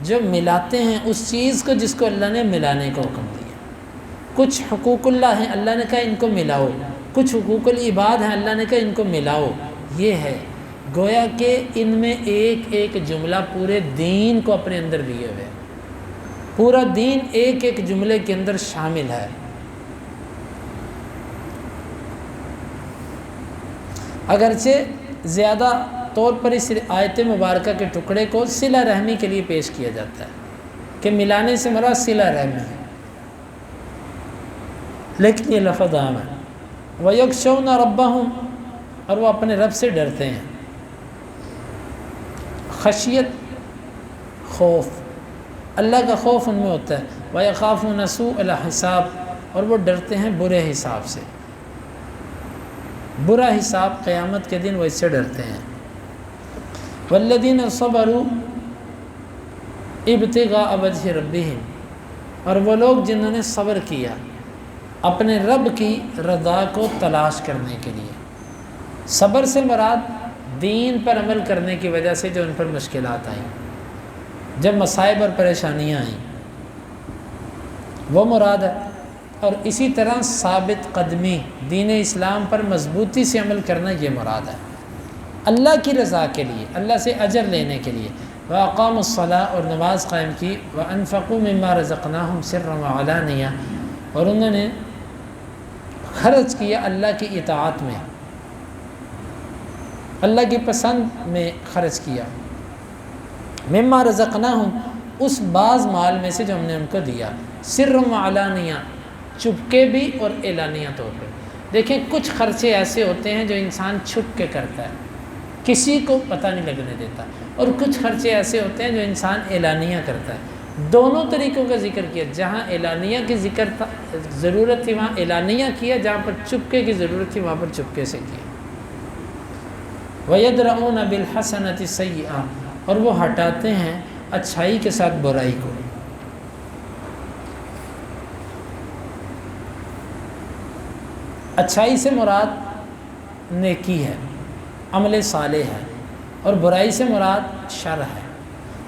Speaker 1: جو ملاتے ہیں اس چیز کو جس کو اللہ نے ملانے کو حکم دیا۔ کچھ حقوق اللہ ہیں، اللہ نے کہا ان کو ملاؤ، کچھ حقوق العباد ہیں، اللہ نے کہا ان کو ملاؤ۔ یہ ہے گویا کہ ان میں ایک ایک جملہ پورے دین کو اپنے اندر لیے ہوئے، پورا دین ایک ایک جملے کے اندر شامل ہے۔ اگرچہ زیادہ طور پر اس آیت مبارکہ کے ٹکڑے کو صلہ رحمی کے لیے پیش کیا جاتا ہے کہ ملانے سے مراد صلہ رحمی ہے، لیکن یہ لفظ عام ہے۔ وَيَخْشَوْنَ رَبَّهُمْ، اور وہ اپنے رب سے ڈرتے ہیں۔ خشیت، خوف، اللہ کا خوف ان میں ہوتا ہے۔ وَيَخَافُونَ سُوءَ الْحِسَابِ، اور وہ ڈرتے ہیں برے حساب سے، برا حساب قیامت کے دن وہ اس سے ڈرتے ہیں۔ وَالَّذِينَ صَبَرُوا ابْتِغَاءَ وَجْهِ رَبِّهِمْ، اور وہ لوگ جنہوں نے صبر کیا اپنے رب کی رضا کو تلاش کرنے کے لیے۔ صبر سے مراد دین پر عمل کرنے کی وجہ سے جو ان پر مشکلات آئیں، جب مصائب اور پریشانیاں آئیں، وہ مراد ہے۔ اور اسی طرح ثابت قدمی، دین اسلام پر مضبوطی سے عمل کرنا، یہ مراد ہے اللہ کی رضا کے لیے، اللہ سے اجر لینے کے لیے۔ وَأَقَامُوا الصَّلَاةَ، اور نماز قائم کی۔ وَأَنفَقُوا مِمَّا رَزَقْنَاهُمْ سِرًّا وَعَلَانِيَةً، اور انہوں نے خرچ کیا اللہ کی اطاعت میں، اللہ کی پسند میں خرچ کیا۔ مما رزقناہم، اس بعض مال میں سے جو ہم نے ان کو دیا۔ سر وعلانیہ، چپکے بھی اور اعلانیہ طور پہ۔ دیکھیں کچھ خرچے ایسے ہوتے ہیں جو انسان چھپ کے کرتا ہے، کسی کو پتہ نہیں لگنے دیتا، اور کچھ خرچے ایسے ہوتے ہیں جو انسان اعلانیہ کرتا ہے۔ دونوں طریقوں کا ذکر کیا، جہاں اعلانیہ کی ذکر تھا ضرورت تھی وہاں اعلانیہ کیا، جہاں پر چپکے کی ضرورت تھی وہاں پر چپکے سے کیا۔ وَيَدْرَؤُونَ بِالْحَسَنَةِ السَّيِّئَةَ، اور وہ ہٹاتے ہیں اچھائی کے ساتھ برائی کو۔ اچھائی سے مراد نیکی ہے، عمل صالح ہے، اور برائی سے مراد شر ہے،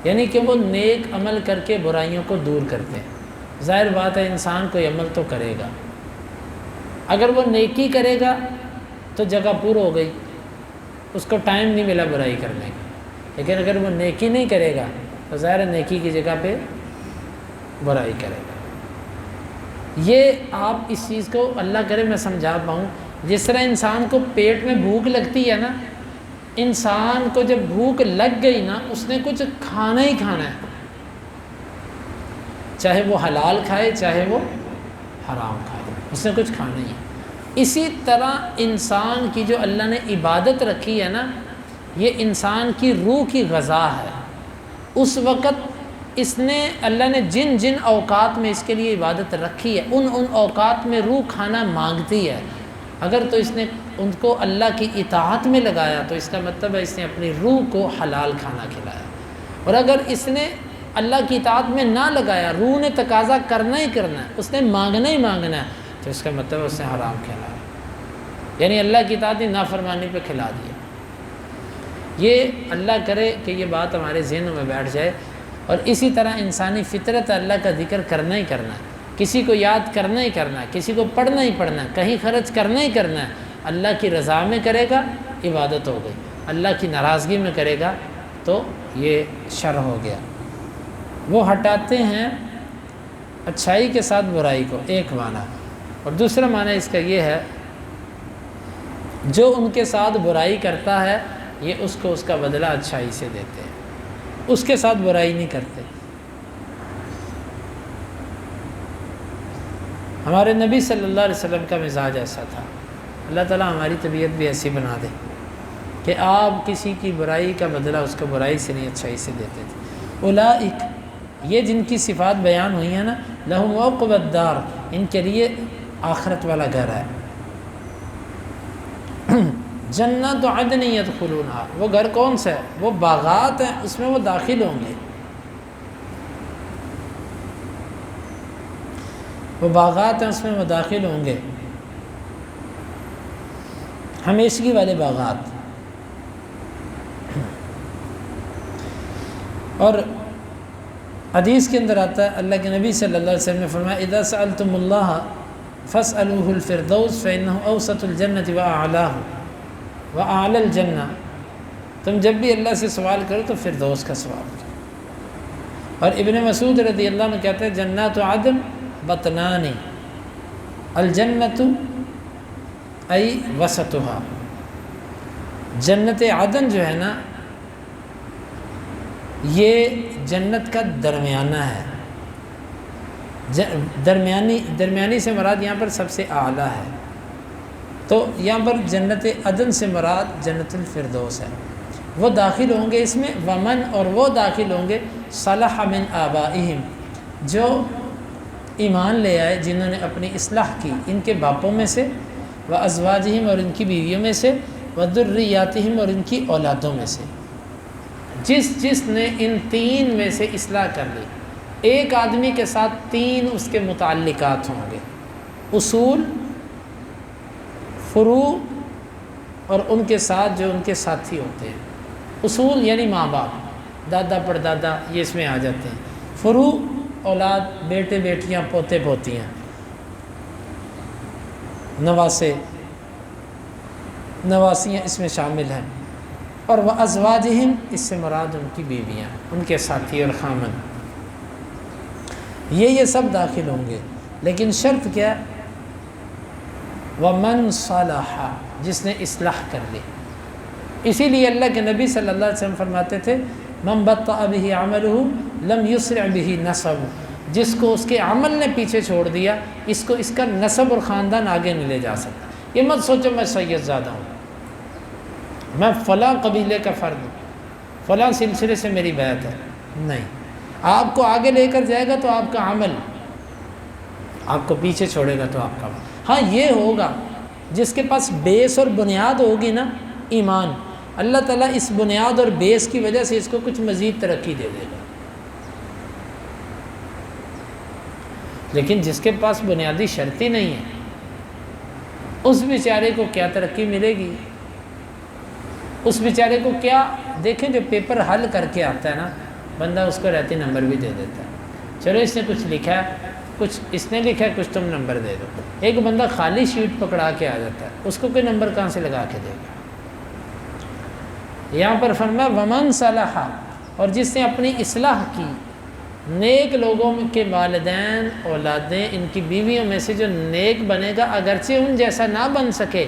Speaker 1: یعنی کہ وہ نیک عمل کر کے برائیوں کو دور کرتے ہیں۔ ظاہر بات ہے انسان کوئی عمل تو کرے گا، اگر وہ نیکی کرے گا تو جگہ پور ہو گئی، اس کو ٹائم نہیں ملا برائی کرنے کا، لیکن اگر وہ نیکی نہیں کرے گا تو ظاہر نیکی کی جگہ پہ برائی کرے گا۔ یہ آپ اس چیز کو اللہ کرے میں سمجھا پاؤں، جس طرح انسان کو پیٹ میں بھوک لگتی ہے نا، انسان کو جب بھوک لگ گئی نا اس نے کچھ کھانا ہی کھانا ہے، چاہے وہ حلال کھائے چاہے وہ حرام کھائے، اس نے کچھ کھانا ہی ہے۔ اسی طرح انسان کی جو اللہ نے عبادت رکھی ہے نا، یہ انسان کی روح کی غذا ہے۔ اس وقت اس نے اللہ نے جن جن اوقات میں اس کے لیے عبادت رکھی ہے ان اوقات میں روح کھانا مانگتی ہے۔ اگر تو اس نے ان کو اللہ کی اطاعت میں لگایا تو اس کا مطلب ہے اس نے اپنی روح کو حلال کھانا کھلایا، اور اگر اس نے اللہ کی اطاعت میں نہ لگایا، روح نے تقاضا کرنا ہی کرنا ہے، اس نے مانگنا ہی مانگنا ہے، تو اس کا مطلب اس نے حرام کھلایا، یعنی اللہ کی اطاعت نافرمانی پہ کھلا دیا۔ یہ اللہ کرے کہ یہ بات ہمارے ذہنوں میں بیٹھ جائے، اور اسی طرح انسانی فطرت اللہ کا ذکر کرنا ہی کرنا ہے، کسی کو یاد کرنا ہی کرنا ہے، کسی کو پڑھنا ہی پڑھنا ہے، کہیں خرچ کرنا ہی کرنا ہے۔ اللہ کی رضا میں کرے گا عبادت ہو گئی، اللہ کی ناراضگی میں کرے گا تو یہ شر ہو گیا۔ وہ ہٹاتے ہیں اچھائی کے ساتھ برائی کو، ایک معنی، اور دوسرا معنی اس کا یہ ہے جو ان کے ساتھ برائی کرتا ہے یہ اس کو اس کا بدلہ اچھائی سے دیتے ہیں، اس کے ساتھ برائی نہیں کرتے۔ ہمارے نبی صلی اللہ علیہ وسلم کا مزاج ایسا تھا، اللہ تعالیٰ ہماری طبیعت بھی ایسی بنا دے کہ آپ کسی کی برائی کا بدلہ اس کو برائی سے نہیں اچھائی سے دیتے تھے۔ اولئک، یہ جن کی صفات بیان ہوئی ہیں نا، لہم عقبی الدار، ان کے لیے آخرت والا گھر ہے، جنت عدن یدخلونہا، وہ گھر کون سا ہے؟ وہ باغات ہیں، اس میں وہ داخل ہوں گے، وہ باغات ہیں اس میں وہ داخل ہوں گے، ہمیشگی والے باغات۔ اور حدیث کے اندر آتا ہے اللہ کے نبی صلی اللہ علیہ وسلم نے فرمایا اذا سألتم اللہ فاسألوه الفردوس فإنه اوسط الجنة وأعلاها وأعلى الجنة، تم جب بھی اللہ سے سوال کرو تو فردوس کا سوال کرو۔ اور ابن مسعود رضی اللہ عنہ کہتے ہیں جنات عدن بطنانی، الجنت ای وسطها، جنت عدن جو ہے نا یہ جنت کا درمیانہ ہے، درمیانی سے مراد یہاں پر سب سے اعلیٰ ہے، تو یہاں پر جنت عدن سے مراد جنت الفردوس ہے۔ وہ داخل ہوں گے اس میں، ومن، اور وہ داخل ہوں گے صلح من آبائہم، جو ایمان لے آئے، جنہوں نے اپنی اصلاح کی ان کے باپوں میں سے، و ازواجہم، اور ان کی بیویوں میں سے، و ذریاتہم، اور ان کی اولادوں میں سے، جس نے ان تین میں سے اصلاح کر لی۔ ایک آدمی کے ساتھ تین اس کے متعلقات ہوں گے، اصول، فروع، اور ان کے ساتھ جو ان کے ساتھی ہوتے ہیں۔ اصول یعنی ماں باپ، دادا پردادا، یہ اس میں آ جاتے ہیں۔ فروع اولاد، بیٹے بیٹیاں، پوتے پوتیاں، نواسے نواسیاں اس میں شامل ہیں۔ اور وہ ازواجہم، اس سے مراد ان کی بیویاں، ان کے ساتھی اور خامن، یہ سب داخل ہوں گے، لیکن شرط کیا؟ ومن صلح، جس نے اصلاح کر لی۔ اسی لیے اللہ کے نبی صلی اللہ علیہ وسلم فرماتے تھے من بطأ به عملہ لم یسرع به نسب، جس کو اس کے عمل نے پیچھے چھوڑ دیا اس کو اس کا نسب اور خاندان آگے نہیں لے جا سکتا۔ یہ مت سوچو میں سید زادہ ہوں، میں فلاں قبیلے کا فرد ہوں، فلاں سلسلے سے میری بیعت ہے، نہیں، آپ کو آگے لے کر جائے گا تو آپ کا عمل، آپ کو پیچھے چھوڑے گا تو آپ کا عمل۔ ہاں یہ ہوگا جس کے پاس بیس اور بنیاد ہوگی نا، ایمان، اللہ تعالیٰ اس بنیاد اور بیس کی وجہ سے اس کو کچھ مزید ترقی دے دے گا۔ لیکن جس کے پاس بنیادی شرط ہی نہیں ہے، اس بیچارے کو کیا ترقی ملے گی؟ اس بیچارے کو کیا، دیکھیں جو پیپر حل کر کے آتا ہے نا بندہ، اس کو رہتے نمبر بھی دے دیتا ہے، چلو اس نے کچھ لکھا ہے، کچھ اس نے لکھا ہے، کچھ تم نمبر دے دو۔ ایک بندہ خالی شیٹ پکڑا کے آ جاتا ہے، اس کو کوئی نمبر کہاں سے لگا کے دے گا؟ یہاں پر فرمایا ومن صلح، اور جس نے اپنی اصلاح کی، نیک لوگوں کے والدین، اولادیں، ان کی بیویوں میں سے جو نیک بنے گا، اگرچہ ان جیسا نہ بن سکے،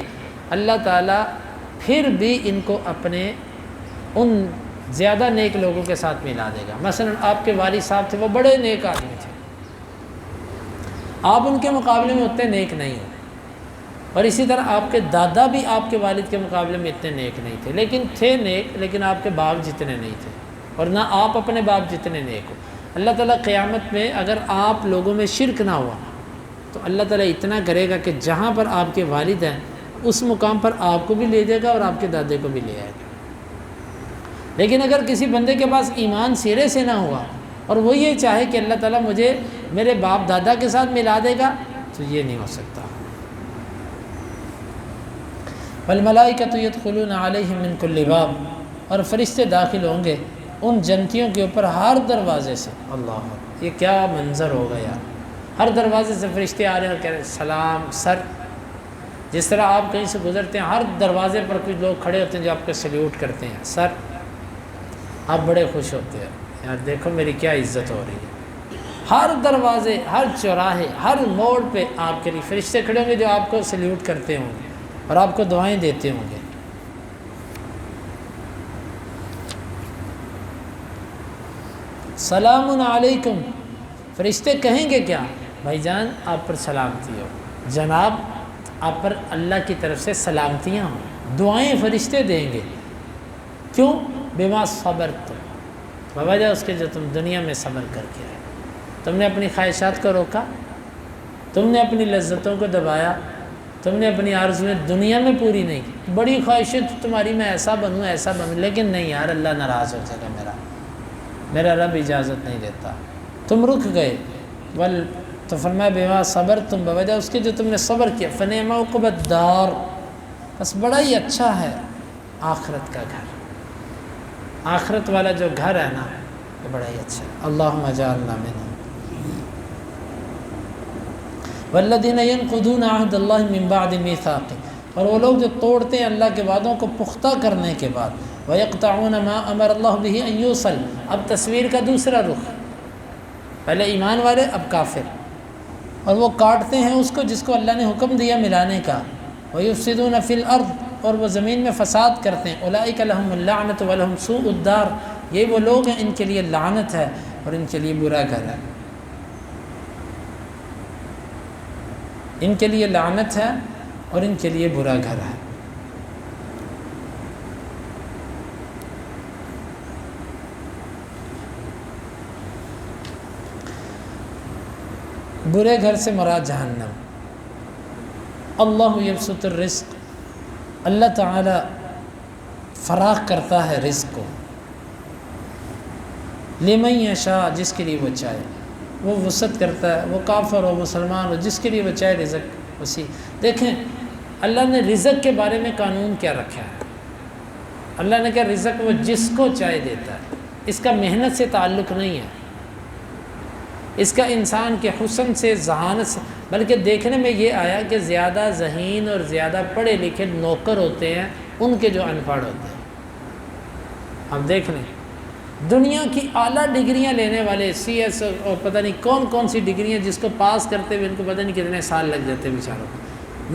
Speaker 1: اللہ تعالیٰ پھر بھی ان کو اپنے ان زیادہ نیک لوگوں کے ساتھ ملا دے گا۔ مثلا آپ کے والد صاحب تھے، وہ بڑے نیک آدمی تھے، آپ ان کے مقابلے میں اتنے نیک نہیں ہیں، اور اسی طرح آپ کے دادا بھی آپ کے والد کے مقابلے میں اتنے نیک نہیں تھے، لیکن تھے نیک، لیکن آپ کے باپ جتنے نہیں تھے، اور نہ آپ اپنے باپ جتنے نیک ہو۔ اللہ تعالیٰ قیامت میں اگر آپ لوگوں میں شرک نہ ہوا تو اللہ تعالیٰ اتنا کرے گا کہ جہاں پر آپ کے والد ہیں اس مقام پر آپ کو بھی لے جائے گا اور آپ کے دادے کو بھی لے آئے گا۔ لیکن اگر کسی بندے کے پاس ایمان سرے سے نہ ہوا اور وہ یہ چاہے کہ اللہ تعالیٰ مجھے میرے باپ دادا کے ساتھ ملا دے گا، تو یہ نہیں ہو سکتا۔ والملائکۃ یدخلون علیہم من کل باب، اور فرشتے داخل ہوں گے ان جنتیوں کے اوپر ہر دروازے سے۔ اللہ، یہ کیا منظر ہوگا یار، ہر دروازے سے فرشتے آ رہے ہیں اور کہہ رہے ہیں سلام سر۔ جس طرح آپ کہیں سے گزرتے ہیں، ہر دروازے پر کچھ لوگ کھڑے ہوتے ہیں جو آپ کو سلیوٹ کرتے ہیں، سر، آپ بڑے خوش ہوتے ہیں، یار دیکھو میری کیا عزت ہو رہی ہے۔ ہر دروازے، ہر چوراہے، ہر موڑ پہ آپ کے لیے فرشتے کھڑے ہوں گے جو آپ کو سلیوٹ کرتے ہوں گے اور آپ کو دعائیں دیتے ہوں گے۔ سلام علیکم، فرشتے کہیں گے کیا؟ بھائی جان آپ پر سلامتی ہو، جناب آپ پر اللہ کی طرف سے سلامتیاں ہوں، دعائیں فرشتے دیں گے۔ کیوں؟ بما صبرتم، بوجہ اس کے جو تم دنیا میں صبر کر کے آئے، تم نے اپنی خواہشات کو روکا، تم نے اپنی لذتوں کو دبایا، تم نے اپنی آرزویں دنیا میں پوری نہیں کی۔ بڑی خواہشیں تمہاری میں ایسا بنوں ایسا بنوں، لیکن نہیں یار اللہ ناراض ہو جائے گا، میرا رب اجازت نہیں دیتا، تم رک گئے۔ تو فرمایا بما صبرتم، بوجہ اس کے جو تم نے صبر کیا، فنعم عقبی الدار، بس بڑا ہی اچھا ہے آخرت کا گھر، آخرت والا جو گھر ہے نا وہ بڑا ہی اچھا ہے۔ اللہم اجعلنا منہم۔ والذین ینقضون عہد اللہ من بعد میثاقہ، اور وہ لوگ جو توڑتے ہیں اللہ کے وعدوں کو پختہ کرنے کے بعد، وَيَقْطَعُونَ مَا أَمَرَ اللَّهُ بِهِ أَن يُوصَلَ، اب تصویر کا دوسرا رخ، پہلے ایمان والے اب کافر، اور وہ کاٹتے ہیں اس کو جس کو اللہ نے حکم دیا ملانے کا، وَيُفْسِدُونَ فِي الْأَرْضِ، اور وہ زمین میں فساد کرتے ہیں، أُولَٰئِكَ لَهُمُ اللَّعْنَةُ وَلَهُمْ سُوءُ الدَّارِ، یہ وہ لوگ ہیں ان کے لیے لعنت ہے اور ان کے لیے برا گھر ہے، ان کے لیے لعنت ہے اور ان کے لیے برا گھر ہے۔ برے گھر سے مراد جہنم۔ اللہ یبسط الرزق، اللہ تعالی فراخ کرتا ہے رزق کو، لمن یشاء، جس کے لیے وہ چاہے، وہ وسعت کرتا ہے، وہ کافر ہو مسلمان ہو، جس کے لیے وہ چاہے رزق وسیع۔ دیکھیں اللہ نے رزق کے بارے میں قانون کیا رکھا ہے، اللہ نے کہا رزق وہ جس کو چاہے دیتا ہے، اس کا محنت سے تعلق نہیں ہے، اس کا انسان کے حسن سے، ذہانت سے، بلکہ دیکھنے میں یہ آیا کہ زیادہ ذہین اور زیادہ پڑھے لکھے نوکر ہوتے ہیں ان کے جو ان پڑھ ہوتے ہیں۔ اب دیکھ لیں دنیا کی اعلیٰ ڈگریاں لینے والے، سی ایس اور پتہ نہیں کون کون سی ڈگریاں جس کو پاس کرتے ہوئے ان کو پتہ نہیں کتنے سال لگ جاتے بیچاروں کو،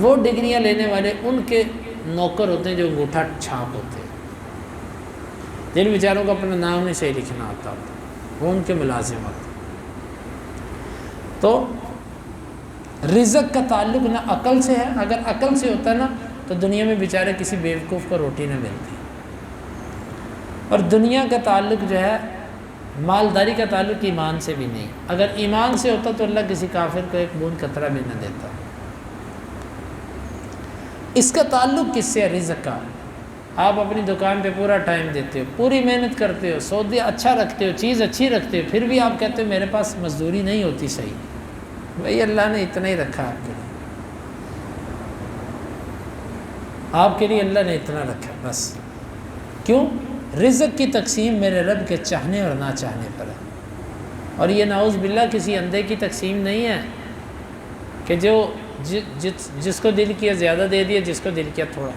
Speaker 1: وہ ڈگریاں لینے والے ان کے نوکر ہوتے ہیں جو انگوٹھا چھاپ ہوتے ہیں، جن بیچاروں کو اپنا نام نہیں صحیح لکھنا آتا ہوتا، وہ ان کے ملازم ہوتے ہیں۔ تو رزق کا تعلق نہ عقل سے ہے، اگر عقل سے ہوتا نا تو دنیا میں بیچارے کسی بیوقوف کو روٹی نہ ملتی، اور دنیا کا تعلق جو ہے مالداری کا تعلق ایمان سے بھی نہیں. اگر ایمان سے ہوتا تو اللہ کسی کافر کو ایک بوند قطرہ بھی نہ دیتا. اس کا تعلق کس سے ہے؟ رزق کا. آپ اپنی دکان پہ پورا ٹائم دیتے ہو، پوری محنت کرتے ہو، سودے اچھا رکھتے ہو، چیز اچھی رکھتے ہو، پھر بھی آپ کہتے ہو میرے پاس مزدوری نہیں ہوتی صحیح. بھئی اللہ نے اتنا ہی رکھا آپ کے لیے، آپ کے لیے اللہ نے اتنا رکھا بس. کیوں؟ رزق کی تقسیم میرے رب کے چاہنے اور نہ چاہنے پر ہے. اور یہ نعوذ باللہ کسی اندھے کی تقسیم نہیں ہے کہ جو جس کو دل کیا زیادہ دے دیا، جس کو دل کیا تھوڑا.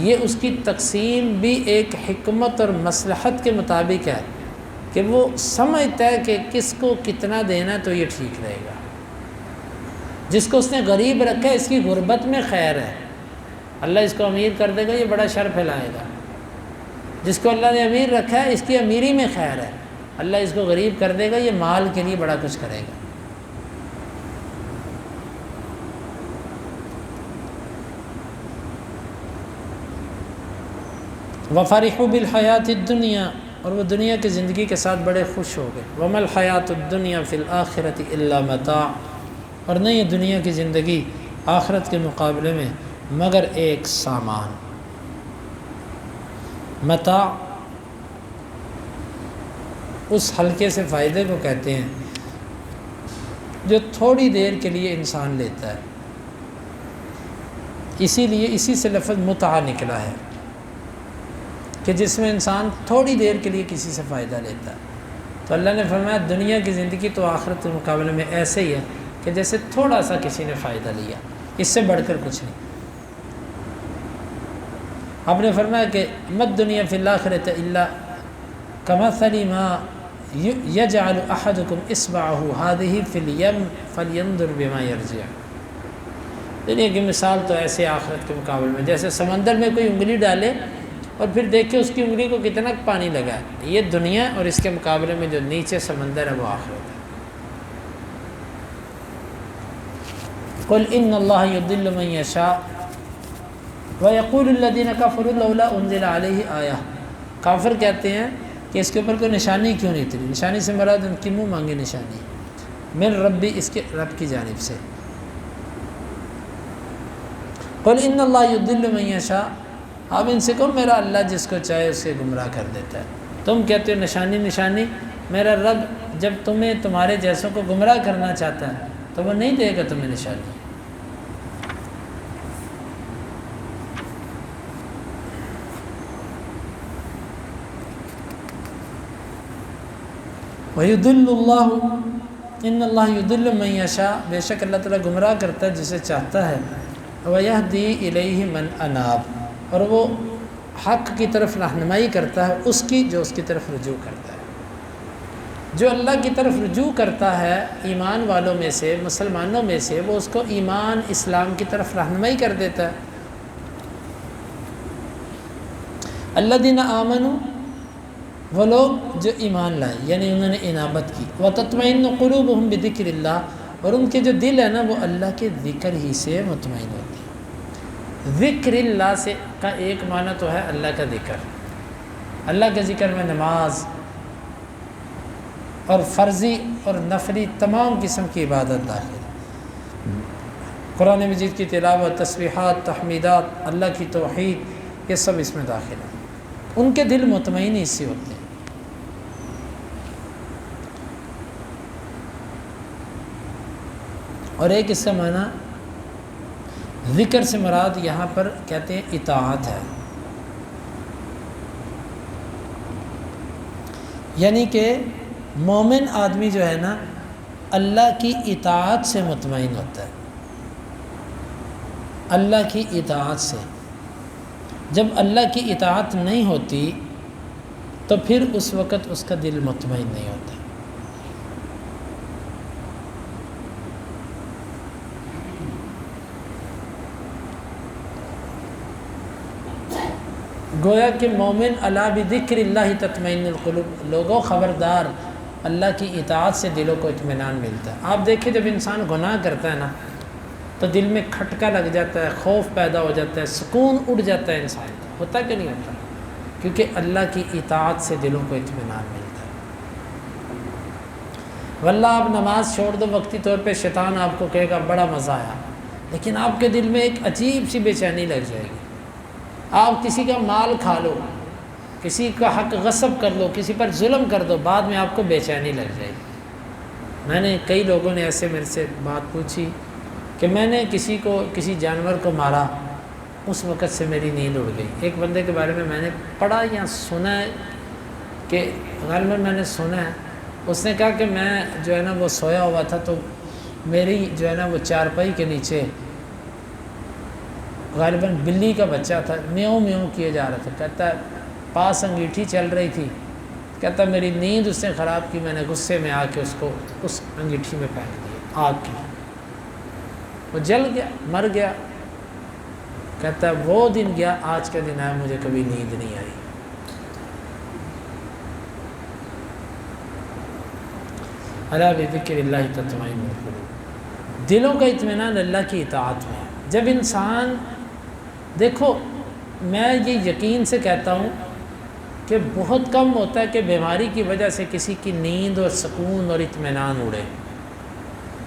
Speaker 1: یہ اس کی تقسیم بھی ایک حکمت اور مصلحت کے مطابق ہے کہ وہ سمجھتا ہے کہ کس کو کتنا دینا تو یہ ٹھیک رہے گا. جس کو اس نے غریب رکھا ہے اس کی غربت میں خیر ہے، اللہ اس کو امیر کر دے گا، یہ بڑا شر پھیلائے گا. جس کو اللہ نے امیر رکھا ہے اس کی امیری میں خیر ہے، اللہ اس کو غریب کر دے گا، یہ مال کے لیے بڑا کچھ کرے گا. وَفَرِحُوا بِالْحَيَاةِ الدُّنْيَا، اور وہ دنیا کی زندگی کے ساتھ بڑے خوش ہو گئے. وَمَا الْحَيَاةُ الدُّنْيَا فِي الْآخِرَةِ إِلَّا مَتَاعٌ، اور نہیں یہ دنیا کی زندگی آخرت کے مقابلے میں مگر ایک سامان. متاع اس ہلکے سے فائدے کو کہتے ہیں جو تھوڑی دیر کے لیے انسان لیتا ہے، اسی لیے اسی سے لفظ متع نکلا ہے کہ جس میں انسان تھوڑی دیر کے لیے کسی سے فائدہ لیتا ہے. تو اللہ نے فرمایا دنیا کی زندگی تو آخرت کے مقابلے میں ایسے ہی ہے کہ جیسے تھوڑا سا کسی نے فائدہ لیا، اس سے بڑھ کر کچھ نہیں. آپ نے فرمایا کہ مت دنیا فی الآخرۃ الا کمثل ما یجعل احدکم اصبعہ ہذہ فی الیم فلینظر بما یرجع. دنیا کی مثال تو ایسے آخرت کے مقابلے میں جیسے سمندر میں کوئی انگلی ڈالے اور پھر دیکھے اس کی انگلی کو کتنا پانی لگا ہے. یہ دنیا اور اس کے مقابلے میں جو نیچے سمندر ہے وہ آخرت ہے. قل ان اللہ یضل من یشاء وَيَقُولُ الَّذِينَ كَفَرُوا لَوْلَا أُنزِلَ عَلَيْهِ آیَةٌ. کافر کہتے ہیں کہ اس کے اوپر کوئی نشانی کیوں نہیں اتری. نشانی سے مراد ان کی منہ مانگی نشانی من ربی، اس کے رب کی جانب سے. قل ان اللہ یضل من یشاء، آپ ان سے کہو میرا اللہ جس کو چاہے اسے گمراہ کر دیتا ہے. تم کہتے ہو نشانی نشانی، میرا رب جب تمہیں تمہارے جیسوں کو گمراہ کرنا چاہتا ہے تو وہ نہیں دے گا تمہیں نشانی. وَيُضِلُّ اللَّهُ إِنَّ اللَّهَ يُضِلُّ مَن يَشَاءُ، بے شک اللہ تعالیٰ گمراہ کرتا ہے جسے چاہتا ہے. وَيَهْدِي إِلَيْهِ مَنْ أَنَابَ، اور وہ حق کی طرف رہنمائی کرتا ہے اس کی جو اس کی طرف رجوع کرتا ہے. جو اللہ کی طرف رجوع کرتا ہے ایمان والوں میں سے، مسلمانوں میں سے، وہ اس کو ایمان اسلام کی طرف رہنمائی کر دیتا ہے. الَّذِينَ آمَنُوا، وہ لوگ جو ایمان لائے یعنی انہوں نے انابت کی. وَتَطْمَئِنُّ قُلُوبُهُمْ بِذِكْرِ اللَّهِ، اور ان کے جو دل ہے نا وہ اللہ کے ذکر ہی سے مطمئن ہوتی ہے. ذکر اللہ سے کا ایک معنی تو ہے اللہ کا ذکر. اللہ کے ذکر میں نماز اور فرضی اور نفلی تمام قسم کی عبادت داخل ہے. قرآن مجید کی تلاوت، تسبیحات، تحمیدات، اللہ کی توحید، یہ سب اس میں داخل ہے. ان کے دل مطمئن اس سے ہوتے ہیں. اور ایک اس کا معنی ذکر سے مراد یہاں پر کہتے ہیں اطاعت ہے، یعنی کہ مومن آدمی جو ہے نا اللہ کی اطاعت سے مطمئن ہوتا ہے. اللہ کی اطاعت سے. جب اللہ کی اطاعت نہیں ہوتی تو پھر اس وقت اس کا دل مطمئن نہیں ہوتا. گویا کہ مومن الا بذکر اللہ تطمئن القلوب، لوگوں خبردار اللہ کی اطاعت سے دلوں کو اطمینان ملتا ہے. آپ دیکھیں جب انسان گناہ کرتا ہے نا تو دل میں کھٹکا لگ جاتا ہے، خوف پیدا ہو جاتا ہے، سکون اڑ جاتا ہے انسان کا. ہوتا کہ نہیں ہوتا؟ کیونکہ اللہ کی اطاعت سے دلوں کو اطمینان ملتا ہے. واللہ آپ نماز چھوڑ دو وقتی طور پہ، شیطان آپ کو کہے گا بڑا مزہ آیا، لیکن آپ کے دل میں ایک عجیب سی بے چینی لگ جائے گی۔ آپ کسی کا مال کھا لو، کسی کا حق غصب کر لو، کسی پر ظلم کر دو، بعد میں آپ کو بے چینی لگ جائے گی۔ میں نے کئی لوگوں نے ایسے میرے سے بات پوچھی کہ میں نے کسی جانور کو مارا، اس وقت سے میری نیند اڑ گئی۔ ایک بندے کے بارے میں نے پڑھا یا سنا ہے کہ غالباً میں نے سنا ہے، اس نے کہا کہ میں جو ہے نا وہ سویا ہوا تھا، تو میری جو ہے نا وہ چارپائی کے نیچے غالباً بلی کا بچہ تھا، میوں میوں کیے جا رہا تھا۔ کہتا ہے پاس انگیٹھی چل رہی تھی، کہتا میری نیند اس نے خراب کی، میں نے غصے میں آ کے اس کو اس انگیٹھی میں پھینک دیا آگ کی، وہ جل گیا، مر گیا۔ کہتا ہے وہ دن گیا، آج کا دن آیا، مجھے کبھی نیند نہیں آئی۔ الا بذکر اللہ تطمئن القلوب، دلوں کا اطمینان اللہ کی اطاعت میں ہے۔ جب انسان، دیکھو میں یہ یقین سے کہتا ہوں کہ بہت کم ہوتا ہے کہ بیماری کی وجہ سے کسی کی نیند اور سکون اور اطمینان اڑے۔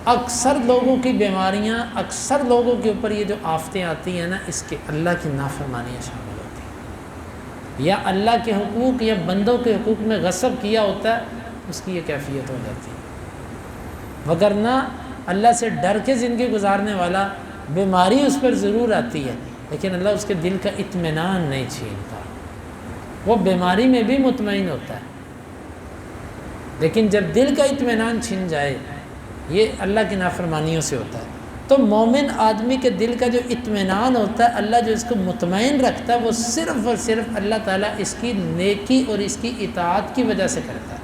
Speaker 1: اکثر لوگوں کی بیماریاں، اکثر لوگوں کے اوپر یہ جو آفتیں آتی ہیں نا، اس کے اللہ کی نافرمانیاں شامل ہوتی ہیں، یا اللہ کے حقوق یا بندوں کے حقوق میں غصب کیا ہوتا ہے، اس کی یہ کیفیت ہو جاتی ہے۔ وگرنہ اللہ سے ڈر کے زندگی گزارنے والا، بیماری اس پر ضرور آتی ہے لیکن اللہ اس کے دل کا اطمینان نہیں چھینتا، وہ بیماری میں بھی مطمئن ہوتا ہے۔ لیکن جب دل کا اطمینان چھن جائے، یہ اللہ کی نافرمانیوں سے ہوتا ہے۔ تو مومن آدمی کے دل کا جو اطمینان ہوتا ہے، اللہ جو اس کو مطمئن رکھتا ہے، وہ صرف اور صرف اللہ تعالیٰ اس کی نیکی اور اس کی اطاعت کی وجہ سے کرتا ہے۔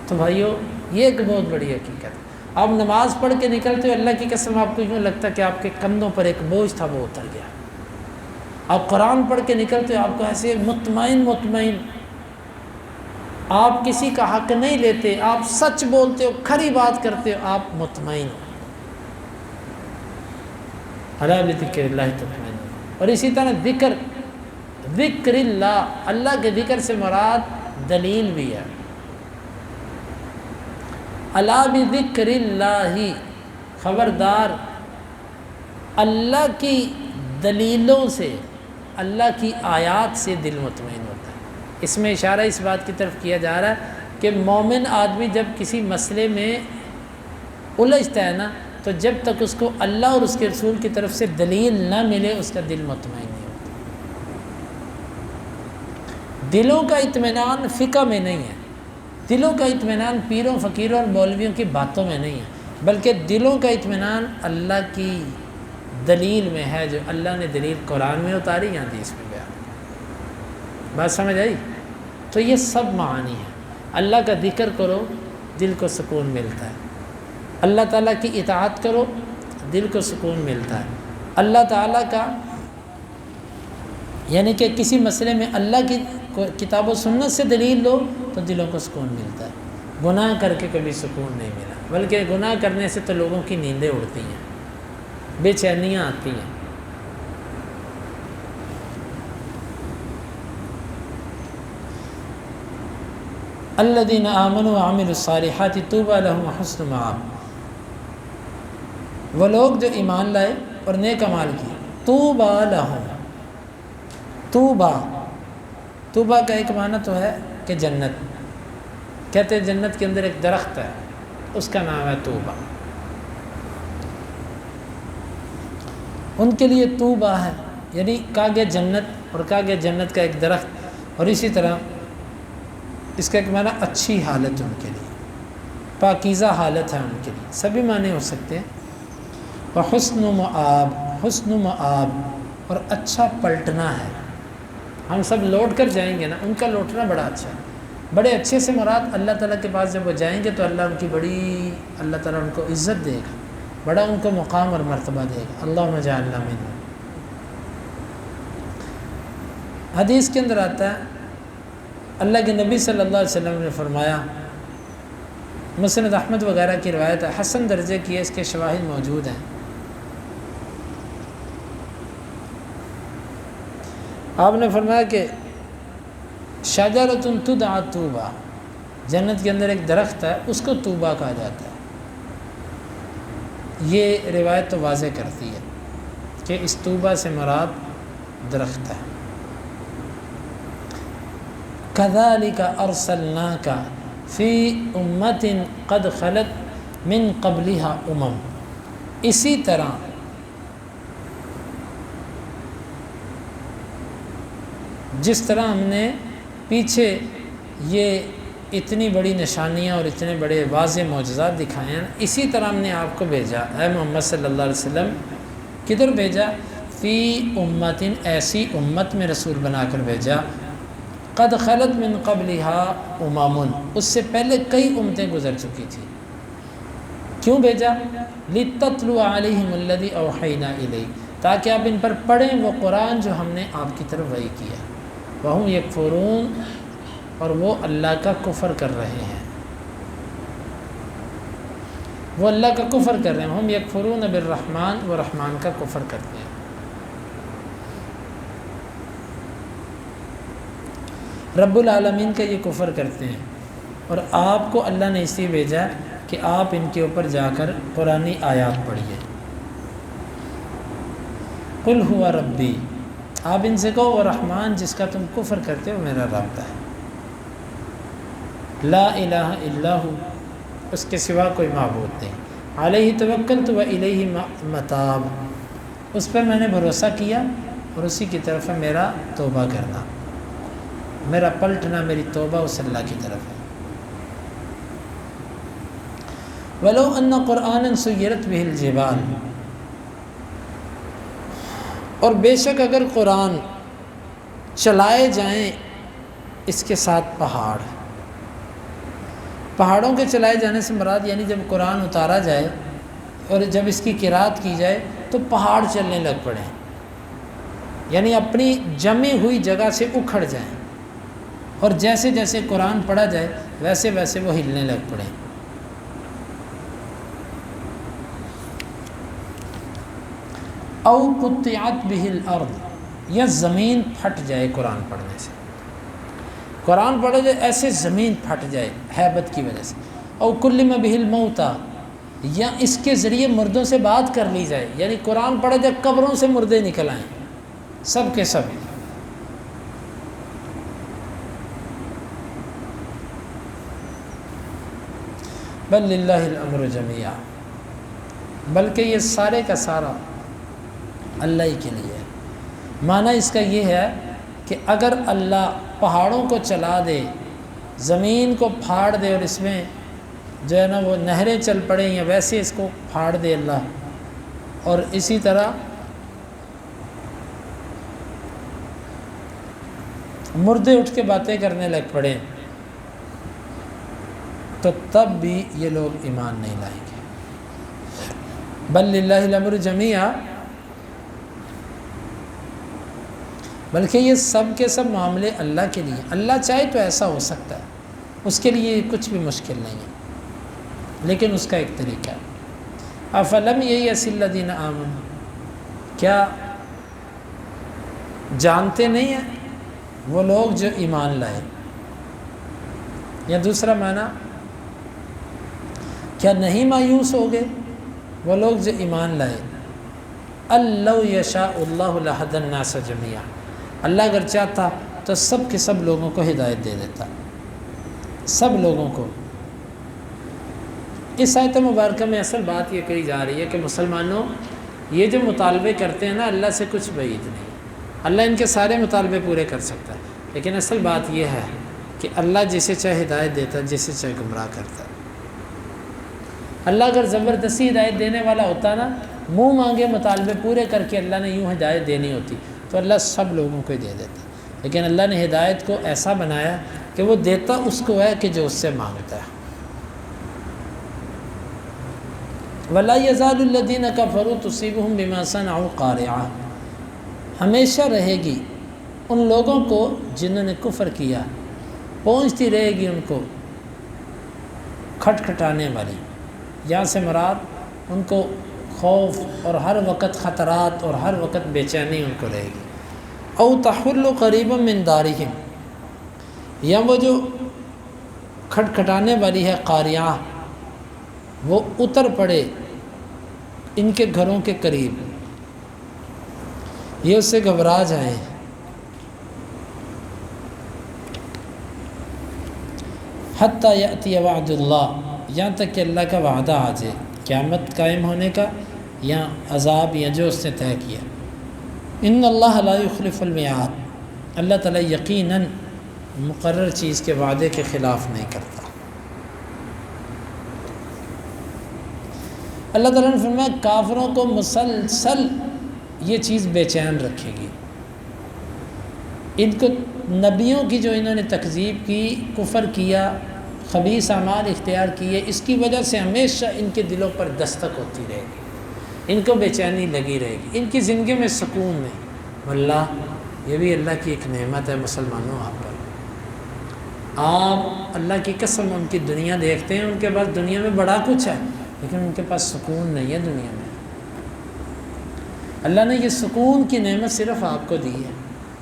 Speaker 1: تو بھائیو، یہ ایک بہت بڑی حقیقت ہے۔ آپ نماز پڑھ کے نکلتے ہو، اللہ کی قسم آپ کو یوں لگتا ہے کہ آپ کے کندھوں پر ایک بوجھ تھا، وہ اتر گیا۔ آپ قرآن پڑھ کے نکلتے ہو، آپ کو ایسے مطمئن، آپ کسی کا حق نہیں لیتے، آپ سچ بولتے ہو، کھری بات کرتے ہو، آپ مطمئن ہو۔ الا بذکر اللہ تطمئن۔ اور اسی طرح ذکر اللہ، اللہ کے ذکر سے مراد دلیل بھی ہے۔ الا بذکر اللہ، خبردار، اللہ کی دلیلوں سے، اللہ کی آیات سے دل مطمئن ہوتا ہے۔ اس میں اشارہ اس بات کی طرف کیا جا رہا ہے کہ مومن آدمی جب کسی مسئلے میں الجھتا ہے نا، تو جب تک اس کو اللہ اور اس کے رسول کی طرف سے دلیل نہ ملے، اس کا دل مطمئن نہیں ہوتا۔ دلوں کا اطمینان فقہ میں نہیں ہے، دلوں کا اطمینان پیروں فقیروں اور مولویوں کی باتوں میں نہیں ہے، بلکہ دلوں کا اطمینان اللہ کی دلیل میں ہے، جو اللہ نے دلیل قرآن میں اتاری یا حدیث میں بیان۔ بات سمجھ آئی؟ تو یہ سب معانی ہیں۔ اللہ کا ذکر کرو، دل کو سکون ملتا ہے۔ اللہ تعالیٰ کی اطاعت کرو، دل کو سکون ملتا ہے۔ اللہ تعالیٰ کا، یعنی کہ کسی مسئلے میں اللہ کی کتاب و سنت سے دلیل لو تو دلوں کو سکون ملتا ہے۔ گناہ کر کے کبھی سکون نہیں ملا، بلکہ گناہ کرنے سے تو لوگوں کی نیندیں اڑتی ہیں، بے چینیاں آتی ہیں۔ الذین آمنوا وعملوا الصالحات طوبی لہم وحسن مآب، وہ لوگ جو ایمان لائے اور نیک اعمال کیے، طوبی لہم، طوبہ کا ایک معنی تو ہے کہ جنت، کہتے ہیں جنت کے اندر ایک درخت ہے، اس کا نام ہے طوبہ، ان کے لیے طوبہ ہے، یعنی کہا گیا جنت، اور کہا گیا جنت کا ایک درخت، اور اسی طرح اس کا ایک معنی اچھی حالت ان کے لیے، پاکیزہ حالت ہے ان کے لیے، سبھی معنی ہو سکتے ہیں۔ وحسن مآب، حسن مآب، اور اچھا پلٹنا ہے۔ ہم سب لوٹ کر جائیں گے نا، ان کا لوٹنا بڑا اچھا ہے، بڑے اچھے سے مراد اللہ تعالیٰ کے پاس جب وہ جائیں گے تو اللہ ان کی بڑی، اللہ تعالیٰ ان کو عزت دے گا، بڑا ان کو مقام اور مرتبہ دے گا۔ اللہم اجعلنا منہم۔ حدیث کے اندر آتا ہے، اللہ کے نبی صلی اللہ علیہ وسلم نے فرمایا، مسند احمد وغیرہ کی روایت ہے، حسن درجے کی ہے، اس کے شواہد موجود ہیں۔ آپ نے فرمایا کہ شجرۃ تدعی طوبیٰ، جنت کے اندر ایک درخت ہے، اس کو طوبہ کہا جاتا ہے۔ یہ روایت تو واضح کرتی ہے کہ اس طوبہ سے مراد درخت ہے۔ كذلك ارسلناك فی امت قد خلت من قبلها اسی طرح جس طرح ہم نے پیچھے یہ اتنی بڑی نشانیاں اور اتنے بڑے واضح معجزات دکھائے ہیں، اسی طرح ہم نے آپ کو بھیجا، اے محمد صلی اللہ علیہ وسلم۔ کدھر بھیجا؟ فی امت، ایسی امت میں رسول بنا کر بھیجا، قد خلت من قبلها اس سے پہلے کئی امتیں گزر چکی تھیں۔ کیوں بھیجا؟ لِتَتْلُوَ عَلَيْهِمُ الَّذِي أَوْحَيْنَا إِلَيْكَ، تاکہ آپ ان پر پڑھیں وہ قرآن جو ہم نے آپ کی طرف وحی کیا۔ وَهُمْ يَكْفُرُونَ، اور وہ اللہ کا کفر کر رہے ہیں، وہ اللہ کا کفر کر رہے ہیں۔ ہم یکفرون بالرحمن، وہ رحمان کا کفر کرتے ہیں۔ رب العالمین کا یہ کفر کرتے ہیں، اور آپ کو اللہ نے اس لیے بھیجا کہ آپ ان کے اوپر جا کر قرآنی آیات پڑھیے۔ قل ہوا ربی، آپ ان سے کہو وہ رحمان جس کا تم کفر کرتے ہو میرا رب ہے۔ لا الہ الا ہو، اس کے سوا کوئی معبود نہیں۔ علیہ توکلت و الیہ متاب، اس پر میں نے بھروسہ کیا اور اسی کی طرف ہے میرا توبہ کرنا، میرا پلٹنا، میری توبہ اس اللہ کی طرف ہے۔ وَلَوْ أَنَّ قُرْآنًا سُيِّرَتْ بِهِ الْجِبَالُ، اور بے شک اگر قرآن چلائے جائیں اس کے ساتھ پہاڑ، پہاڑوں کے چلائے جانے سے مراد یعنی جب قرآن اتارا جائے اور جب اس کی قرات کی جائے تو پہاڑ چلنے لگ پڑیں، یعنی اپنی جمی ہوئی جگہ سے اکھڑ جائیں، اور جیسے جیسے قرآن پڑھا جائے ویسے ویسے وہ ہلنے لگ پڑیں۔ او قطعت بہ الارض، یا زمین پھٹ جائے قرآن پڑھنے سے، قرآن پڑھا جائے ایسے زمین پھٹ جائے ہیبت کی وجہ سے۔ او کلم بہ الموتى، یا اس کے ذریعے مردوں سے بات کر لی جائے، یعنی قرآن پڑھا جائے قبروں سے مردے نکل آئیں سب کے سب۔ بل للہ الامر جمیعا، بلکہ یہ سارے کا سارا اللہ ہی کے لیے ہے۔ معنی اس کا یہ ہے کہ اگر اللہ پہاڑوں کو چلا دے، زمین کو پھاڑ دے اور اس میں جو ہے نا وہ نہریں چل پڑیں، یا ویسے اس کو پھاڑ دے اللہ، اور اسی طرح مردے اٹھ کے باتیں کرنے لگ پڑیں، تو تب بھی یہ لوگ ایمان نہیں لائیں گے۔ بل للہ الامر جمیعا، بلکہ یہ سب کے سب معاملے اللہ کے لیے، اللہ چاہے تو ایسا ہو سکتا ہے، اس کے لیے کچھ بھی مشکل نہیں ہے، لیکن اس کا ایک طریقہ ہے۔ افلم ییأس الذین آمنوا، کیا جانتے نہیں ہیں وہ لوگ جو ایمان لائے؟ یا دوسرا معنی، کیا نہیں مایوس ہو گئے وہ لوگ جو ایمان لائے؟ اللو یشاء اللہ لہدی الناس جمیعا، اللہ اگر چاہتا تو سب کے سب لوگوں کو ہدایت دے دیتا، سب لوگوں کو۔ اس آیت مبارکہ میں اصل بات یہ کہی جا رہی ہے کہ مسلمانوں یہ جو مطالبے کرتے ہیں نا، اللہ سے کچھ بعید نہیں، اللہ ان کے سارے مطالبے پورے کر سکتا ہے، لیکن اصل بات یہ ہے کہ اللہ جسے چاہے ہدایت دیتا ہے، جسے چاہے گمراہ کرتا ہے۔ اللہ اگر زبردستی ہدایت دینے والا ہوتا نا، منہ مانگے مطالبے پورے کر کے اللہ نے یوں ہدایت دینی ہوتی تو اللہ سب لوگوں کو دے دیتا، لیکن اللہ نے ہدایت کو ایسا بنایا کہ وہ دیتا اس کو ہے کہ جو اس سے مانگتا ہے۔ وَلَا يَزَالُ الَّذِينَ كَفَرُوا تُصِيبُهُمْ بِمَا صَنَعُوا قَارِعَةٌ، ہمیشہ رہے گی ان لوگوں کو جنہوں نے کفر کیا، پہنچتی رہے گی ان کو کھٹکھٹانے والی، یہاں سے مراد ان کو خوف اور ہر وقت خطرات اور ہر وقت بے چینی ان کو رہے گی۔ او تحل قریبا من دارہم، یا وہ جو کھٹکھٹانے والی ہے قاریہ، وہ اتر پڑے ان کے گھروں کے قریب، یہ اس سے گھبرا جائیں۔ حتیٰ یأتی وعد اللہ، یہاں تک کہ اللہ کا وعدہ آ جائے، قیامت قائم ہونے کا یا عذاب یا جو اس نے طے کیا۔ ان اللہ لا یخلف المیعاد، اللہ تعالیٰ یقیناً مقرر چیز کے وعدے کے خلاف نہیں کرتا۔ اللہ تعالیٰ نے فرمایا کافروں کو مسلسل یہ چیز بے چین رکھے گی، ان کو نبیوں کی جو انہوں نے تکذیب کی، کفر کیا، خبیث اعمال اختیار کیے، اس کی وجہ سے ہمیشہ ان کے دلوں پر دستک ہوتی رہے گی، ان کو بے چینی لگی رہے گی، ان کی زندگی میں سکون نہیں۔ واللہ یہ بھی اللہ کی ایک نعمت ہے مسلمانوں آپ پر۔ آپ اللہ کی قسم ان کی دنیا دیکھتے ہیں، ان کے پاس دنیا میں بڑا کچھ ہے لیکن ان کے پاس سکون نہیں ہے دنیا میں۔ اللہ نے یہ سکون کی نعمت صرف آپ کو دی ہے،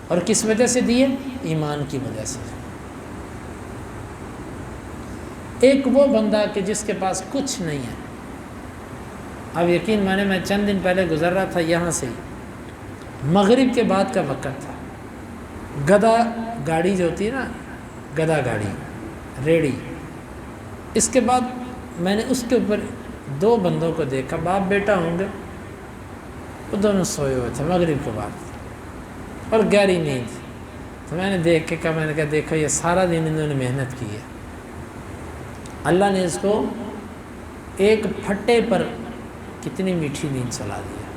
Speaker 1: اور کس وجہ سے دی ہے؟ ایمان کی وجہ سے۔ ایک وہ بندہ کہ جس کے پاس کچھ نہیں ہے، اب یقین مانے میں چند دن پہلے گزر رہا تھا یہاں سے، مغرب کے بعد کا وقت تھا، گدھا گاڑی جو ہوتی ہے نا، گدھا گاڑی ریڑی، اس کے بعد میں نے اس کے اوپر دو بندوں کو دیکھا، باپ بیٹا ہوں گے، وہ دونوں سوئے ہوئے تھے مغرب کے بعد اور گہری نیند، تو میں نے دیکھ کے کہا، میں نے کہا دیکھو یہ سارا دن انہوں نے محنت کی ہے، اللہ نے اس کو ایک پھٹے پر کتنی میٹھی نیند سلا دی ہے،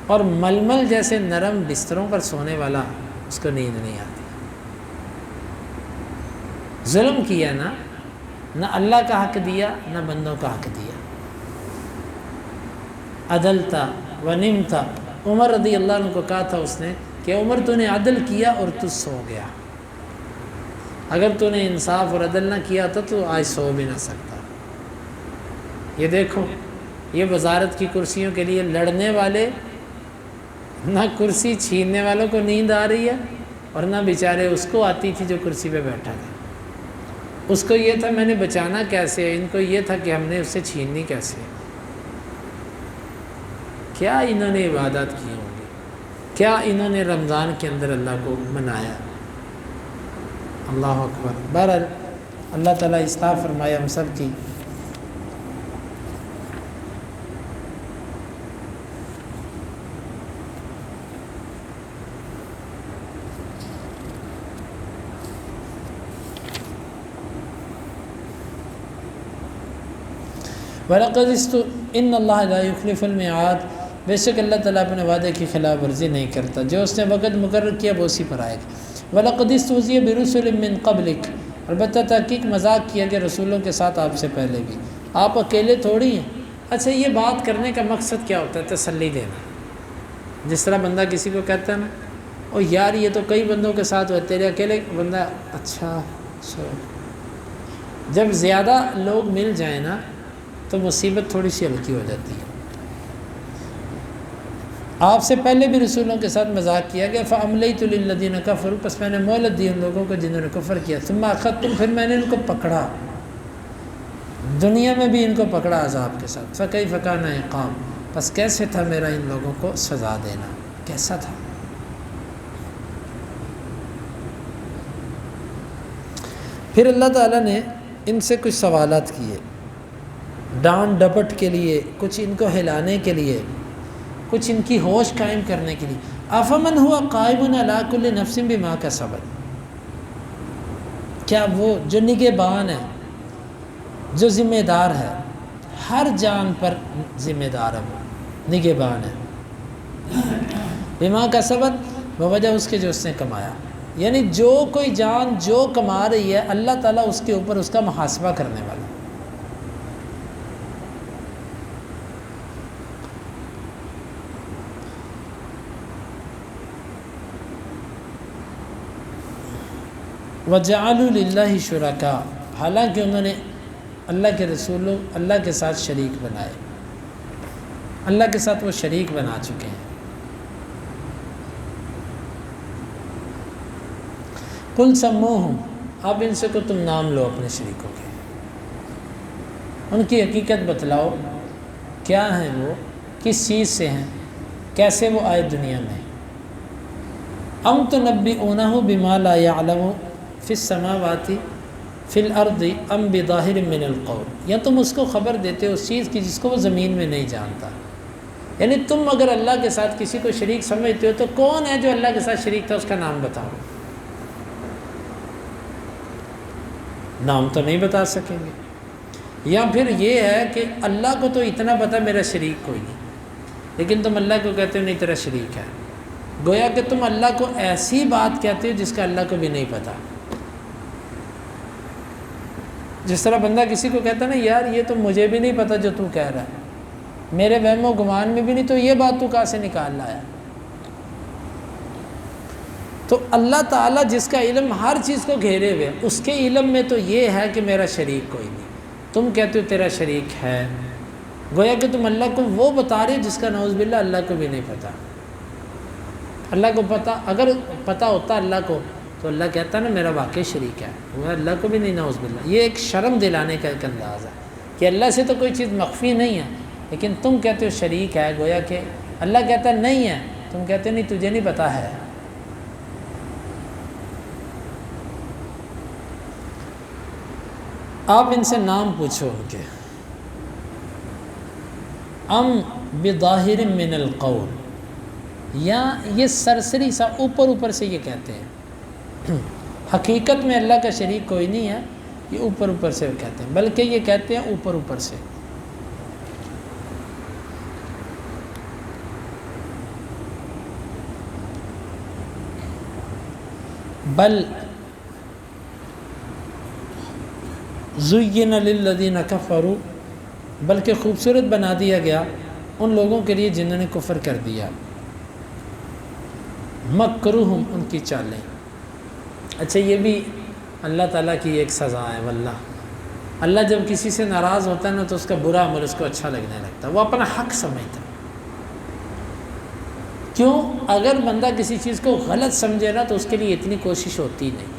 Speaker 1: اور ململ جیسے نرم بستروں پر سونے والا اس کو نیند نہیں آتی۔ ظلم کیا نہ اللہ کا حق دیا نہ بندوں کا حق دیا۔ عدل تھا و نم تھا، عمر رضی اللہ عنہ کو کہا تھا اس نے کہ عمر تو نے عدل کیا اور تو سو گیا، اگر تو نے انصاف اور عدل نہ کیا تھا تو آج سو بھی نہ سکتا۔ یہ دیکھو، یہ وزارت کی کرسیوں کے لیے لڑنے والے، نہ کرسی چھیننے والوں کو نیند آ رہی ہے اور نہ بیچارے اس کو آتی تھی جو کرسی پہ بیٹھا تھا، اس کو یہ تھا میں نے بچانا کیسے، ان کو یہ تھا کہ ہم نے اسے چھیننی کیسے۔ کیا انہوں نے عبادات کی ہوں گی، کیا انہوں نے رمضان کے اندر اللہ کو منایا۔ اللہ اکبر۔ بہرحال اللہ تعالیٰ اصلاح فرمائے ہم سب کی۔ وَلَقَدِ إِنَّ اللَّهَ لَا يُخْلِفُ الْمِيعَادَ، بے شک اللہ تعالیٰ اپنے وعدے کی خلاف ورزی نہیں کرتا، جو اس نے وقت مقرر کیا وہ اسی پر آئے گا۔ وَلَقَدِ اسْتُهْزِئَ بِرُسُلٍ مِّن قَبْلِكَ، البتہ تحقیق مذاق کیا کہ رسولوں کے ساتھ آپ سے پہلے بھی، آپ اکیلے تھوڑی ہیں۔ اچھا، یہ بات کرنے کا مقصد کیا ہوتا ہے؟ تسلی دینا۔ جس طرح بندہ کسی کو کہتا ہے نا، او یار یہ تو کئی بندوں کے ساتھ ہوا، تیرے اکیلے بندہ، اچھا۔ جب زیادہ لوگ مل جائیں نا تو مصیبت تھوڑی سی ہلکی ہو جاتی ہے۔ آپ سے پہلے بھی رسولوں کے ساتھ مذاق کیا گیا، فَأَمْلَيْتُ لِلَّذِينَ كَفَرُوا، پس میں نے مہلت دی ان لوگوں کو جنہوں نے کفر کیا، ثُمَّ أَخَذْتُمْ، پھر میں نے ان کو پکڑا، دنیا میں بھی ان کو پکڑا عذاب کے ساتھ، فَكَيْفَ كَانَ عِقَابِ، پس کیسے تھا میرا ان لوگوں کو سزا دینا، کیسا تھا۔ پھر اللہ تعالیٰ نے ان سے کچھ سوالات کیے، ڈانٹ ڈپٹ کے لیے، کچھ ان کو ہلانے کے لیے، کچھ ان کی ہوش قائم کرنے کے لیے۔ افمن ہوا قائم علی کل نفس بما کسبت، کیا وہ جو نگہبان ہے، جو ذمہ دار ہے، ہر جان پر ذمہ دار ہے، وہ نگہبان ہے، بما کسبت، بوجہ اس کے جو اس نے کمایا، یعنی جو کوئی جان جو کما رہی ہے اللہ تعالیٰ اس کے اوپر اس کا محاسبہ کرنے والا۔ وَجَعَلُوا لِلَّهِ شُرَكَاءَ، حالانکہ انہوں نے اللہ کے رسولوں اللہ کے ساتھ شریک بنائے، اللہ کے ساتھ وہ شریک بنا چکے ہیں۔ قُلْ سَمُّوهُمْ، اب ان سے کو تم نام لو اپنے شریکوں کے، ان کی حقیقت بتلاؤ، کیا ہیں وہ، کس چیز سے ہیں، کیسے وہ آئے دنیا میں۔ ام تنبئونہ بما لا یعلم فی السماوات فی الارض ام بظاہر من القول، یا تم اس کو خبر دیتے ہو اس چیز کی جس کو وہ زمین میں نہیں جانتا۔ یعنی تم اگر اللہ کے ساتھ کسی کو شریک سمجھتے ہو تو کون ہے جو اللہ کے ساتھ شریک تھا، اس کا نام بتاؤ۔ نام تو نہیں بتا سکیں گے۔ یا پھر یہ ہے کہ اللہ کو تو اتنا پتہ میرا شریک کوئی نہیں، لیکن تم اللہ کو کہتے ہو نہیں تیرا شریک ہے، گویا کہ تم اللہ کو ایسی بات کہتے ہو جس کا اللہ کو بھی نہیں پتہ۔ جس طرح بندہ کسی کو کہتا نا یار یہ تو مجھے بھی نہیں پتہ جو تو کہہ رہا ہے، میرے وہم و گمان میں بھی نہیں، تو یہ بات تو کہاں سے نکال لایا؟ تو اللہ تعالیٰ جس کا علم ہر چیز کو گھیرے ہوئے، اس کے علم میں تو یہ ہے کہ میرا شریک کوئی نہیں، تم کہتے ہو تیرا شریک ہے، گویا کہ تم اللہ کو وہ بتا رہے ہو جس کا نعوذ باللہ اللہ کو بھی نہیں پتہ۔ اللہ کو پتہ، اگر پتہ ہوتا اللہ کو تو اللہ کہتا نا میرا واقعی شریک ہے، وہ اللہ کو بھی نہیں نعوذ باللہ۔ یہ ایک شرم دلانے کا ایک انداز ہے کہ اللہ سے تو کوئی چیز مخفی نہیں ہے، لیکن تم کہتے ہو شریک ہے، گویا کہ اللہ کہتا ہے نہیں ہے، تم کہتے نہیں تجھے نہیں پتہ ہے۔ آپ ان سے نام پوچھو ان کے، ام بظاہر من القول، یا یہ سرسری سا اوپر اوپر سے یہ کہتے ہیں، حقیقت میں اللہ کا شریک کوئی نہیں ہے، یہ اوپر اوپر سے کہتے ہیں، بلکہ یہ کہتے ہیں اوپر اوپر سے۔ بل زین للذین کفروا، بلکہ خوبصورت بنا دیا گیا ان لوگوں کے لیے جنہوں نے کفر کر دیا، مکرہم، ان کی چالیں۔ اچھا یہ بھی اللہ تعالیٰ کی ایک سزا ہے واللہ، اللہ جب کسی سے ناراض ہوتا ہے نا تو اس کا برا عمل اس کو اچھا لگنے لگتا ہے، وہ اپنا حق سمجھتا ہے۔ کیوں؟ اگر بندہ کسی چیز کو غلط سمجھے نا تو اس کے لیے اتنی کوشش ہوتی نہیں،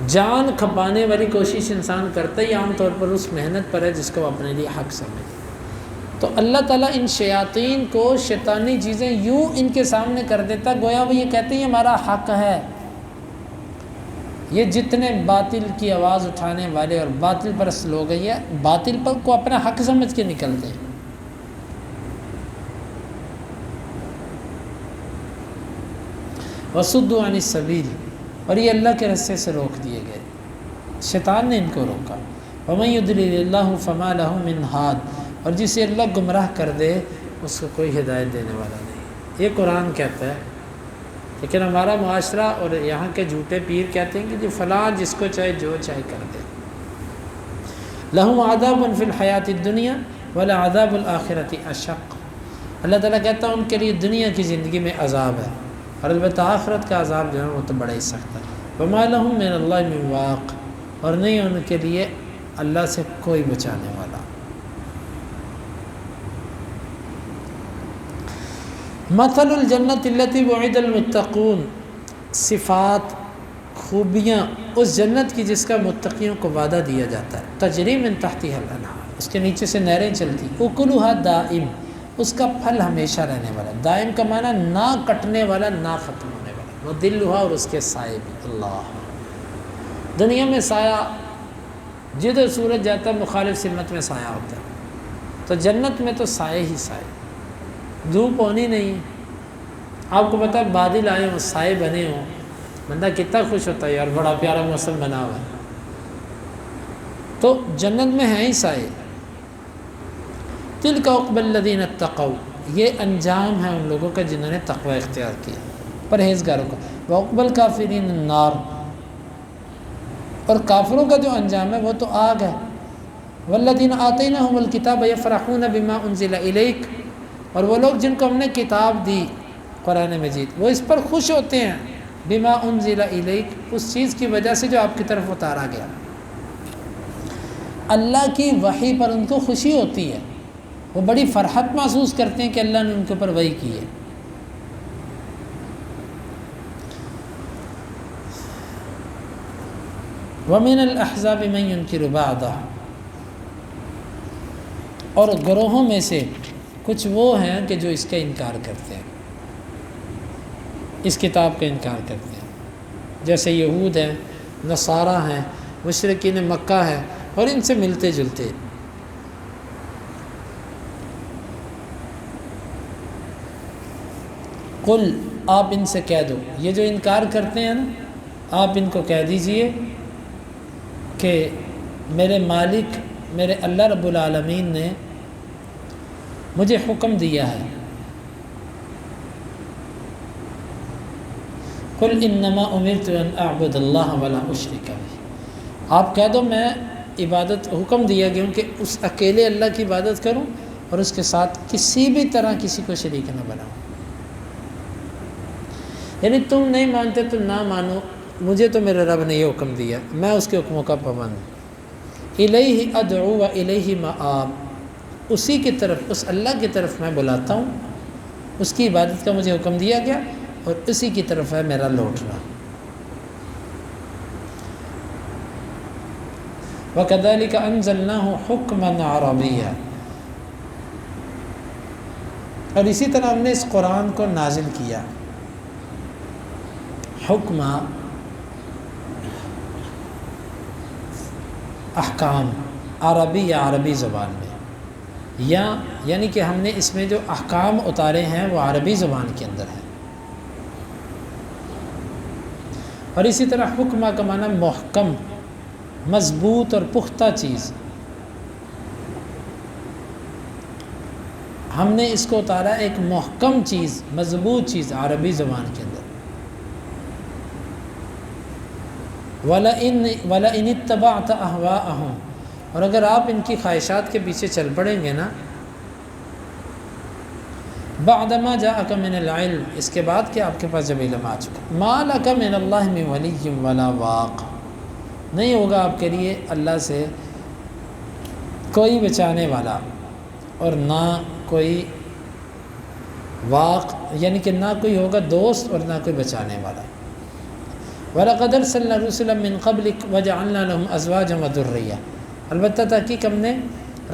Speaker 1: جان کھپانے والی کوشش انسان کرتا ہی عام طور پر اس محنت پر ہے جس کو وہ اپنے لیے حق سمجھے۔ تو اللہ تعالیٰ ان شیاطین کو شیطانی چیزیں یوں ان کے سامنے کر دیتا گویا وہ یہ کہتے ہیں یہ ہمارا حق ہے۔ یہ جتنے باطل کی آواز اٹھانے والے اور باطل پرست لوگ ہیں یہ باطل پر کو اپنا حق سمجھ کے نکلتے ہیں۔ وَصُدُّوا عَنِ السَّبِيلِ، اور یہ اللہ کے رستے سے روک دیے گئے، شیطان نے ان کو روکا۔ وَمَن يُضْلِلِ اللَّهُ فَمَا لَهُ مِنْ هَادٍ، اور جسے اللہ گمراہ کر دے اس کو کوئی ہدایت دینے والا نہیں۔ یہ قرآن کہتا ہے، لیکن ہمارا معاشرہ اور یہاں کے جھوٹے پیر کہتے ہیں کہ جو فلاں جس کو چاہے جو چاہے کر دے۔ لَهُمْ عَذَابٌ فِي الْحَيَاةِ الدُّنْيَا وَلَعَذَابُ الْآخِرَةِ أَشَقُّ، اللہ تعالیٰ کہتا ہے ان کے لیے دنیا کی زندگی میں عذاب ہے اور البتہ آخرت کا عذاب جو ہے وہ تو بڑا ہی سخت ہے۔ وَمَا لَهُم مِّنَ اللَّهِ مِن وَاقٍ، اور نہیں ان کے لیے اللہ سے کوئی بچانے والا۔ مثل الجنت التی وعد المتقون، صفات خوبیاں اس جنت کی جس کا متقیوں کو وعدہ دیا جاتا ہے۔ تجری من تحتها الانہار، اس کے نیچے سے نہریں چلتی، اکلها دائم، اس کا پھل ہمیشہ رہنے والا، دائم کا معنی نہ کٹنے والا نہ ختم ہونے والا، وظلها، اور اس کے سائے بھی۔ اللہ، دنیا میں سایہ جدھر سورج جاتا ہے مخالف سمت میں سایہ ہوتا ہے، تو جنت میں تو سائے ہی سائے، دھوپ ہونی نہیں۔ آپ کو پتہ ہے بادل آئے ہوں سائے بنے ہوں، بندہ کتنا خوش ہوتا ہے یار بڑا پیارا موسم بنا ہوا ہے۔ تو جنت میں ہیں ہی سائے۔ تلک عقبی الذین اتقوا، یہ انجام ہے ان لوگوں کا جنہوں نے تقوی اختیار کیا، پرہیزگاروں کا۔ وعقبی الکافرین النار، اور کافروں کا جو انجام ہے وہ تو آگ ہے۔ والذین آتیناہم الکتاب یفرحون بما انزل الیک، اور وہ لوگ جن کو ہم نے کتاب دی قرآن مجید وہ اس پر خوش ہوتے ہیں، بما انزل الیک، اس چیز کی وجہ سے جو آپ کی طرف اتارا گیا۔ اللہ کی وحی پر ان کو خوشی ہوتی ہے، وہ بڑی فرحت محسوس کرتے ہیں کہ اللہ نے ان کے اوپر وحی کی ہے۔ وَمِنَ الْأَحْزَابِ مَن يُنْكِرُ بَعْضَهُ، اور گروہوں میں سے کچھ وہ ہیں کہ جو اس کا انکار کرتے ہیں، اس کتاب کا انکار کرتے ہیں، جیسے یہود ہیں، نصارہ ہیں، مشرکین مکہ ہیں اور ان سے ملتے جلتے۔ قل، آپ ان سے کہہ دو، یہ جو انکار کرتے ہیں نا، آپ ان کو کہہ دیجئے کہ میرے مالک، میرے اللہ رب العالمین نے مجھے حکم دیا ہے، قل انما امرت ان اعبد اللہ ولا اشرک بہ، آپ کہہ دو میں عبادت، حکم دیا گیا کہ اس اکیلے اللہ کی عبادت کروں اور اس کے ساتھ کسی بھی طرح کسی کو شریک نہ بناؤں۔ یعنی تم نہیں مانتے تو نہ مانو، مجھے تو میرے رب نے یہ حکم دیا، میں اس کے حکموں کا پابند ہوں۔ الیہ ادعو و الیہ مآب، اسی کی طرف، اس اللہ کی طرف میں بلاتا ہوں، اس کی عبادت کا مجھے حکم دیا گیا اور اسی کی طرف ہے میرا لوٹنا۔ وَكَذَلِكَ أَنزَلْنَاهُ حُكْمًا عَرَبِيًّا، اور اسی طرح ہم نے اس قرآن کو نازل کیا، حکم احکام عربی یا عربی زبان میں، یعنی کہ ہم نے اس میں جو احکام اتارے ہیں وہ عربی زبان کے اندر ہیں۔ اور اسی طرح حکمہ کا معنی محکم، مضبوط اور پختہ چیز، ہم نے اس کو اتارا ایک محکم چیز، مضبوط چیز عربی زبان کے اندر۔ وَلَئِنِ اتَّبَعْتَ أَهْوَاءَهُمْ، اور اگر آپ ان کی خواہشات کے پیچھے چل پڑیں گے نا، بَعْدَ مَا جَاءَكَ مِنَ الْعِلْمِ، اس کے بعد کہ آپ کے پاس جب علم آ چکا، مَا لَكَ مِنَ اللَّهِ مِنْ وَلِيٍّ وَلَا وَاقٍ، نہیں ہوگا آپ کے لیے اللہ سے کوئی بچانے والا اور نہ کوئی واق، یعنی کہ نہ کوئی ہوگا دوست اور نہ کوئی بچانے والا۔ وَلَقَدْ أَرْسَلْنَا رُسُلًا مِّن قَبْلِكَ وَجَعَلْنَا لَهُمْ أَزْوَاجًا وَذُرِّيَّةً، البتہ تحقیق ہم نے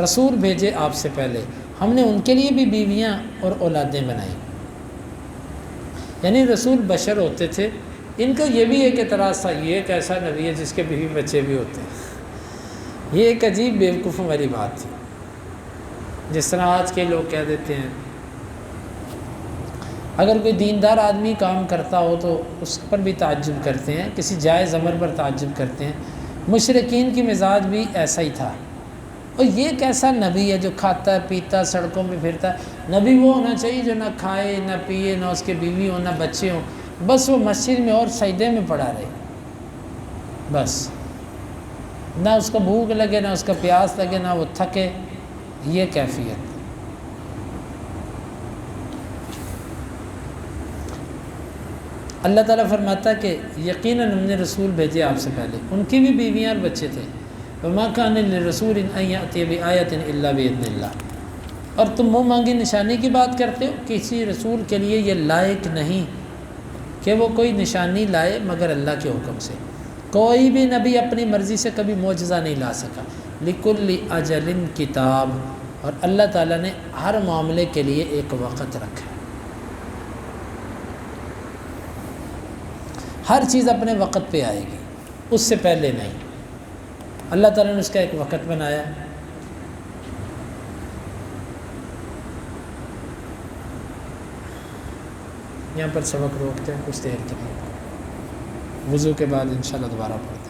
Speaker 1: رسول بھیجے آپ سے پہلے، ہم نے ان کے لیے بھی بیویاں اور اولادیں بنائیں۔ یعنی رسول بشر ہوتے تھے، ان کا یہ بھی ایک اعتراض تھا، یہ ایک ایسا نبی ہے جس کے بیوی بچے بھی ہوتے ہیں، یہ ایک عجیب بیوقوفوں والی بات تھی۔ جس طرح آج کے لوگ کہہ دیتے ہیں اگر کوئی دیندار آدمی کام کرتا ہو تو اس پر بھی تعجب کرتے ہیں، کسی جائز امر پر تعجب کرتے ہیں۔ مشرکین کی مزاج بھی ایسا ہی تھا، اور یہ کیسا نبی ہے جو کھاتا ہے پیتا سڑکوں پہ پھرتا ہے؟ نبی وہ ہونا چاہیے جو نہ کھائے نہ پیے، نہ اس کے بیوی ہو نہ بچے ہوں، بس وہ مسجد میں اور سجدے میں پڑا رہے، بس نہ اس کو بھوک لگے نہ اس کا پیاس لگے نہ وہ تھکے، یہ کیفیت۔ اللہ تعالیٰ فرماتا ہے کہ یقیناً ہم نے رسول بھیجے آپ سے پہلے، ان کی بھی بیویاں اور بچے تھے۔ وَمَا كَانَ لِلرَّسُولٍ أَن يَأْتِيَ بِآيَةٍ إِلَّا بِإِذْنِ اللَّهِ، اور تم منہ مانگی نشانی کی بات کرتے ہو، کسی رسول کے لیے یہ لائق نہیں کہ وہ کوئی نشانی لائے مگر اللہ کے حکم سے۔ کوئی بھی نبی اپنی مرضی سے کبھی معجزہ نہیں لا سکا۔ لِكُلِّ أَجَلٍ کتاب، اور اللہ تعالیٰ نے ہر معاملے کے لیے ایک وقت رکھا ہے، ہر چیز اپنے وقت پہ آئے گی، اس سے پہلے نہیں۔ اللہ تعالیٰ نے اس کا ایک وقت بنایا۔ یہاں پر سبق روکتے ہیں کچھ دیر کے لیے، وضو کے بعد انشاءاللہ دوبارہ پڑھیں۔